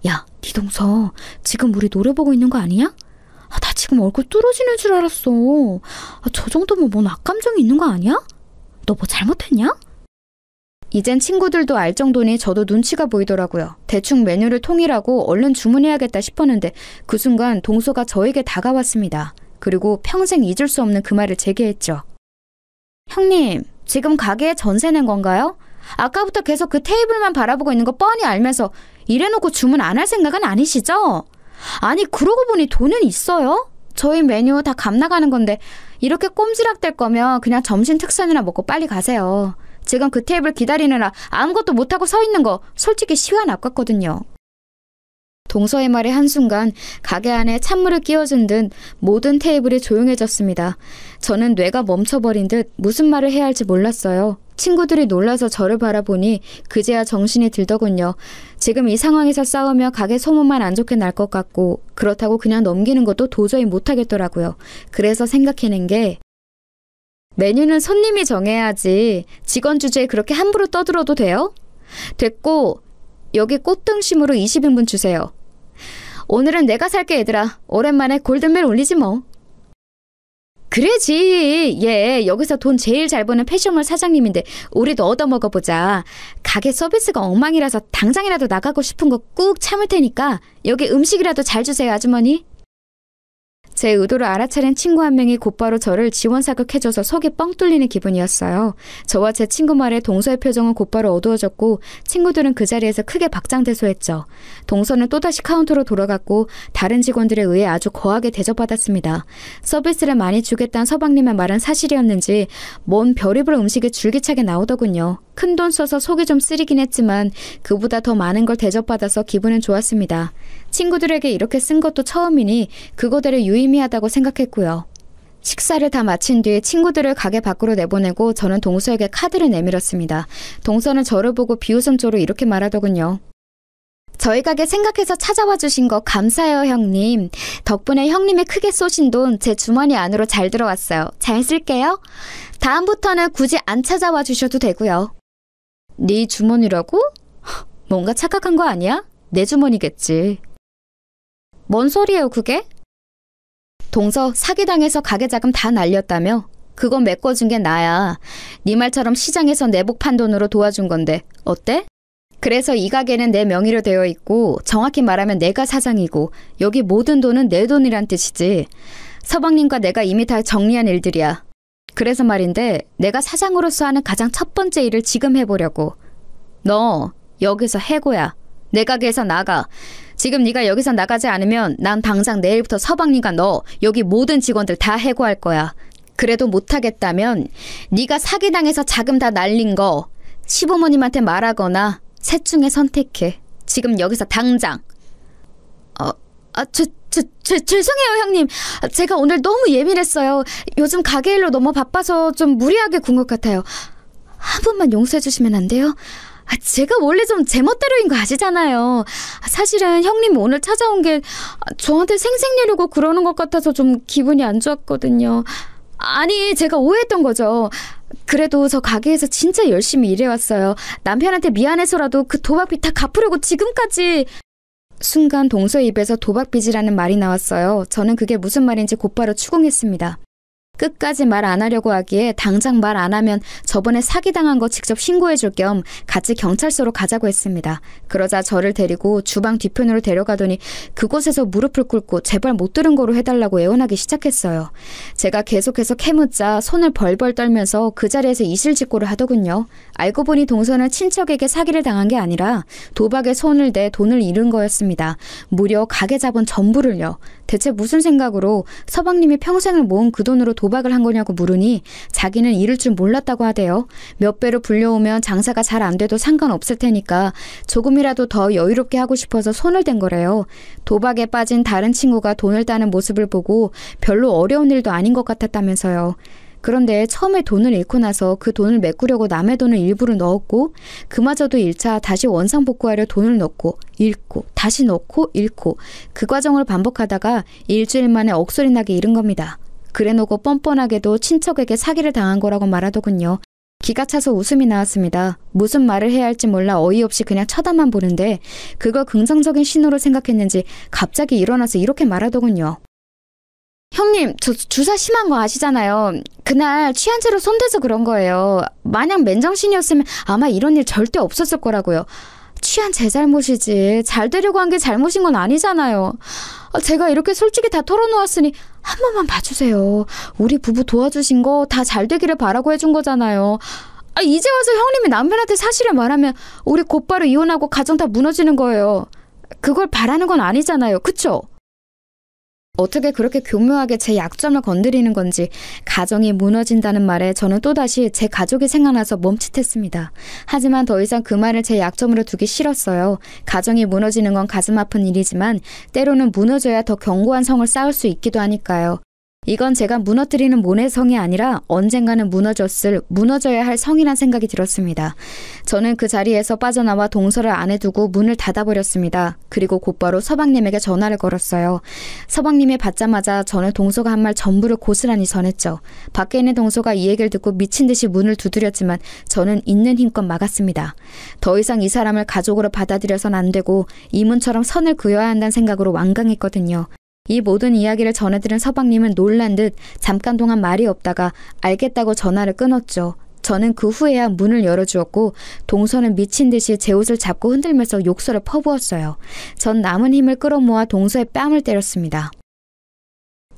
야, 네 동서 지금 우리 노래 보고 있는 거 아니야? 나 지금 얼굴 뚫어지는 줄 알았어. 저 정도면 뭔 악감정이 있는 거 아니야? 너 뭐 잘못했냐? 이젠 친구들도 알 정도니 저도 눈치가 보이더라고요. 대충 메뉴를 통일하고 얼른 주문해야겠다 싶었는데 그 순간 동서가 저에게 다가왔습니다. 그리고 평생 잊을 수 없는 그 말을 제게 했죠. 형님, 지금 가게에 전세 낸 건가요? 아까부터 계속 그 테이블만 바라보고 있는 거 뻔히 알면서 이래놓고 주문 안 할 생각은 아니시죠? 아니, 그러고 보니 돈은 있어요? 저희 메뉴 다 값 나가는 건데 이렇게 꼼지락댈 거면 그냥 점심 특선이나 먹고 빨리 가세요. 지금 그 테이블 기다리느라 아무것도 못하고 서 있는 거 솔직히 시간 아깝거든요. 동서의 말에 한순간 가게 안에 찬물을 끼워준 듯 모든 테이블이 조용해졌습니다. 저는 뇌가 멈춰버린 듯 무슨 말을 해야 할지 몰랐어요. 친구들이 놀라서 저를 바라보니 그제야 정신이 들더군요. 지금 이 상황에서 싸우며 가게 소문만 안 좋게 날 것 같고 그렇다고 그냥 넘기는 것도 도저히 못하겠더라고요. 그래서 생각해낸 게 메뉴는 손님이 정해야지 직원 주제에 그렇게 함부로 떠들어도 돼요? 됐고 여기 꽃등심으로 20인분 주세요. 오늘은 내가 살게 얘들아. 오랜만에 골든벨 울리지 뭐. 그래지. 얘 여기서 돈 제일 잘 버는 패션몰 사장님인데 우리도 얻어먹어보자. 가게 서비스가 엉망이라서 당장이라도 나가고 싶은 거 꾹 참을 테니까 여기 음식이라도 잘 주세요 아주머니. 제 의도를 알아차린 친구 한 명이 곧바로 저를 지원사격해줘서 속이 뻥 뚫리는 기분이었어요. 저와 제 친구 말에 동서의 표정은 곧바로 어두워졌고 친구들은 그 자리에서 크게 박장대소했죠. 동서는 또다시 카운터로 돌아갔고 다른 직원들에 의해 아주 거하게 대접받았습니다. 서비스를 많이 주겠다는 서방님의 말은 사실이었는지 뭔 별의별 음식이 줄기차게 나오더군요. 큰돈 써서 속이 좀 쓰리긴 했지만 그보다 더 많은 걸 대접받아서 기분은 좋았습니다. 친구들에게 이렇게 쓴 것도 처음이니 그거대로 유의미하다고 생각했고요. 식사를 다 마친 뒤 친구들을 가게 밖으로 내보내고 저는 동서에게 카드를 내밀었습니다. 동서는 저를 보고 비웃음조로 이렇게 말하더군요. 저희 가게 생각해서 찾아와 주신 거 감사해요 형님. 덕분에 형님이 크게 쏘신 돈 제 주머니 안으로 잘 들어왔어요. 잘 쓸게요. 다음부터는 굳이 안 찾아와 주셔도 되고요. 네 주머니라고? 뭔가 착각한 거 아니야? 내 주머니겠지. 뭔 소리예요 그게? 동서 사기당해서 가게 자금 다 날렸다며? 그건 메꿔준 게 나야. 네 말처럼 시장에서 내복 판 돈으로 도와준 건데 어때? 그래서 이 가게는 내 명의로 되어 있고 정확히 말하면 내가 사장이고 여기 모든 돈은 내 돈이란 뜻이지. 서방님과 내가 이미 다 정리한 일들이야. 그래서 말인데 내가 사장으로서 하는 가장 첫 번째 일을 지금 해보려고. 너 여기서 해고야. 내 가게에서 나가. 지금 네가 여기서 나가지 않으면 난 당장 내일부터 서방님과 너 여기 모든 직원들 다 해고할 거야. 그래도 못하겠다면 네가 사기당해서 자금 다 날린 거 시부모님한테 말하거나 셋 중에 선택해. 지금 여기서 당장. 죄송해요 형님. 제가 오늘 너무 예민했어요. 요즘 가게 일로 너무 바빠서 좀 무리하게 군 것 같아요. 한 번만 용서해 주시면 안 돼요? 제가 원래 좀 제멋대로인 거 아시잖아요. 사실은 형님이 오늘 찾아온 게 저한테 생색내려고 그러는 것 같아서 좀 기분이 안 좋았거든요. 아니, 제가 오해했던 거죠. 그래도 저 가게에서 진짜 열심히 일해왔어요. 남편한테 미안해서라도 그 도박빚 다 갚으려고 지금까지. 순간 동서의 입에서 도박빚이라는 말이 나왔어요. 저는 그게 무슨 말인지 곧바로 추궁했습니다. 끝까지 말 안 하려고 하기에 당장 말 안 하면 저번에 사기당한 거 직접 신고해줄 겸 같이 경찰서로 가자고 했습니다. 그러자 저를 데리고 주방 뒤편으로 데려가더니 그곳에서 무릎을 꿇고 제발 못 들은 거로 해달라고 애원하기 시작했어요. 제가 계속해서 캐묻자 손을 벌벌 떨면서 그 자리에서 이실직고를 하더군요. 알고 보니 동서는 친척에게 사기를 당한 게 아니라 도박에 손을 대 돈을 잃은 거였습니다. 무려 가게 자본 전부를요. 대체 무슨 생각으로 서방님이 평생을 모은 그 돈으로 도박을 한 거냐고 물으니 자기는 잃을 줄 몰랐다고 하대요. 몇 배로 불려오면 장사가 잘 안 돼도 상관없을 테니까 조금이라도 더 여유롭게 하고 싶어서 손을 댄 거래요. 도박에 빠진 다른 친구가 돈을 따는 모습을 보고 별로 어려운 일도 아닌 것 같았다면서요. 그런데 처음에 돈을 잃고 나서 그 돈을 메꾸려고 남의 돈을 일부러 넣었고 그마저도 1차 다시 원상복구하려 돈을 넣고 잃고 다시 넣고 잃고 그 과정을 반복하다가 일주일 만에 억소리 나게 잃은 겁니다. 그래놓고 뻔뻔하게도 친척에게 사기를 당한 거라고 말하더군요. 기가 차서 웃음이 나왔습니다. 무슨 말을 해야 할지 몰라 어이없이 그냥 쳐다만 보는데 그걸 긍정적인 신호로 생각했는지 갑자기 일어나서 이렇게 말하더군요. 형님, 저 주사 심한 거 아시잖아요. 그날 취한 채로 손대서 그런 거예요. 만약 맨정신이었으면 아마 이런 일 절대 없었을 거라고요. 취한 제 잘못이지 잘 되려고 한 게 잘못인 건 아니잖아요. 제가 이렇게 솔직히 다 털어놓았으니 한 번만 봐주세요. 우리 부부 도와주신 거 다 잘 되기를 바라고 해준 거잖아요. 이제 와서 형님이 남편한테 사실을 말하면 우리 곧바로 이혼하고 가정 다 무너지는 거예요. 그걸 바라는 건 아니잖아요. 그쵸? 어떻게 그렇게 교묘하게 제 약점을 건드리는 건지 가정이 무너진다는 말에 저는 또다시 제 가족이 생각나서 멈칫했습니다. 하지만 더 이상 그 말을 제 약점으로 두기 싫었어요. 가정이 무너지는 건 가슴 아픈 일이지만 때로는 무너져야 더 견고한 성을 쌓을 수 있기도 하니까요. 이건 제가 무너뜨리는 모내성이 아니라 언젠가는 무너져야 할 성이란 생각이 들었습니다. 저는 그 자리에서 빠져나와 동서를 안에 두고 문을 닫아버렸습니다. 그리고 곧바로 서방님에게 전화를 걸었어요. 서방님이 받자마자 저는 동서가 한 말 전부를 고스란히 전했죠. 밖에 있는 동서가 이 얘기를 듣고 미친 듯이 문을 두드렸지만 저는 있는 힘껏 막았습니다. 더 이상 이 사람을 가족으로 받아들여선 안 되고 이문처럼 선을 그어야 한다는 생각으로 완강했거든요. 이 모든 이야기를 전해들은 서방님은 놀란 듯 잠깐 동안 말이 없다가 알겠다고 전화를 끊었죠. 저는 그 후에야 문을 열어주었고 동서는 미친 듯이 제 옷을 잡고 흔들면서 욕설을 퍼부었어요. 전 남은 힘을 끌어모아 동서의 뺨을 때렸습니다.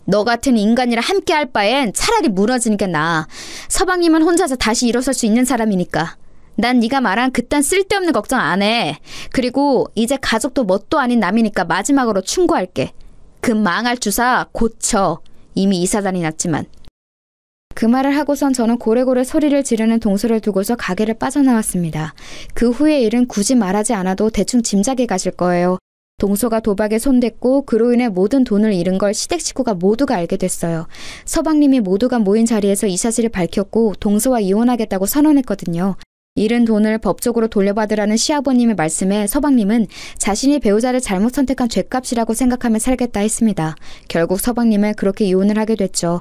너 같은 인간이랑 함께 할 바엔 차라리 무너지는 게 나아. 서방님은 혼자서 다시 일어설 수 있는 사람이니까. 난 네가 말한 그딴 쓸데없는 걱정 안 해. 그리고 이제 가족도 뭣도 아닌 남이니까 마지막으로 충고할게. 그 망할 주사 고쳐. 이미 이사단이 났지만. 그 말을 하고선 저는 고래고래 소리를 지르는 동서를 두고서 가게를 빠져나왔습니다. 그 후의 일은 굳이 말하지 않아도 대충 짐작이 가실 거예요. 동서가 도박에 손댔고 그로 인해 모든 돈을 잃은 걸 시댁 식구가 모두가 알게 됐어요. 서방님이 모두가 모인 자리에서 이 사실을 밝혔고 동서와 이혼하겠다고 선언했거든요. 잃은 돈을 법적으로 돌려받으라는 시아버님의 말씀에 서방님은 자신이 배우자를 잘못 선택한 죗값이라고 생각하며 살겠다 했습니다. 결국 서방님은 그렇게 이혼을 하게 됐죠.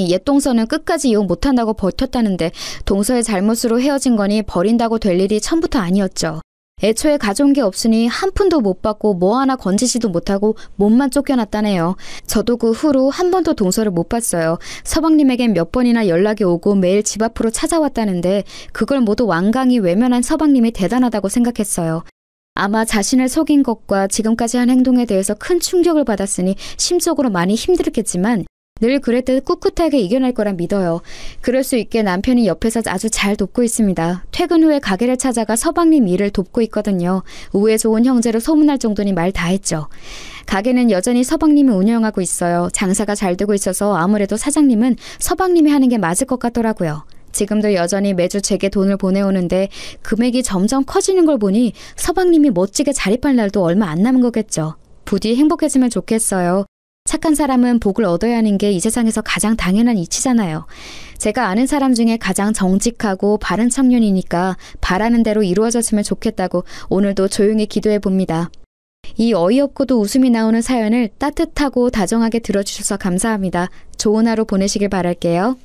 옛 동서는 끝까지 이혼 못한다고 버텼다는데 동서의 잘못으로 헤어진 거니 버린다고 될 일이 처음부터 아니었죠. 애초에 가져온 게 없으니 한 푼도 못 받고 뭐 하나 건지지도 못하고 몸만 쫓겨났다네요. 저도 그 후로 한 번도 동서를 못 봤어요. 서방님에겐 몇 번이나 연락이 오고 매일 집 앞으로 찾아왔다는데 그걸 모두 완강히 외면한 서방님이 대단하다고 생각했어요. 아마 자신을 속인 것과 지금까지 한 행동에 대해서 큰 충격을 받았으니 심적으로 많이 힘들었겠지만 늘 그랬듯 꿋꿋하게 이겨낼 거라 믿어요. 그럴 수 있게 남편이 옆에서 아주 잘 돕고 있습니다. 퇴근 후에 가게를 찾아가 서방님 일을 돕고 있거든요. 우애 좋은 형제로 소문날 정도니 말 다 했죠. 가게는 여전히 서방님이 운영하고 있어요. 장사가 잘 되고 있어서 아무래도 사장님은 서방님이 하는 게 맞을 것 같더라고요. 지금도 여전히 매주 제게 돈을 보내오는데 금액이 점점 커지는 걸 보니 서방님이 멋지게 자립할 날도 얼마 안 남은 거겠죠. 부디 행복해지면 좋겠어요. 착한 사람은 복을 얻어야 하는 게 이 세상에서 가장 당연한 이치잖아요. 제가 아는 사람 중에 가장 정직하고 바른 청년이니까 바라는 대로 이루어졌으면 좋겠다고 오늘도 조용히 기도해 봅니다. 이 어이없고도 웃음이 나오는 사연을 따뜻하고 다정하게 들어주셔서 감사합니다. 좋은 하루 보내시길 바랄게요.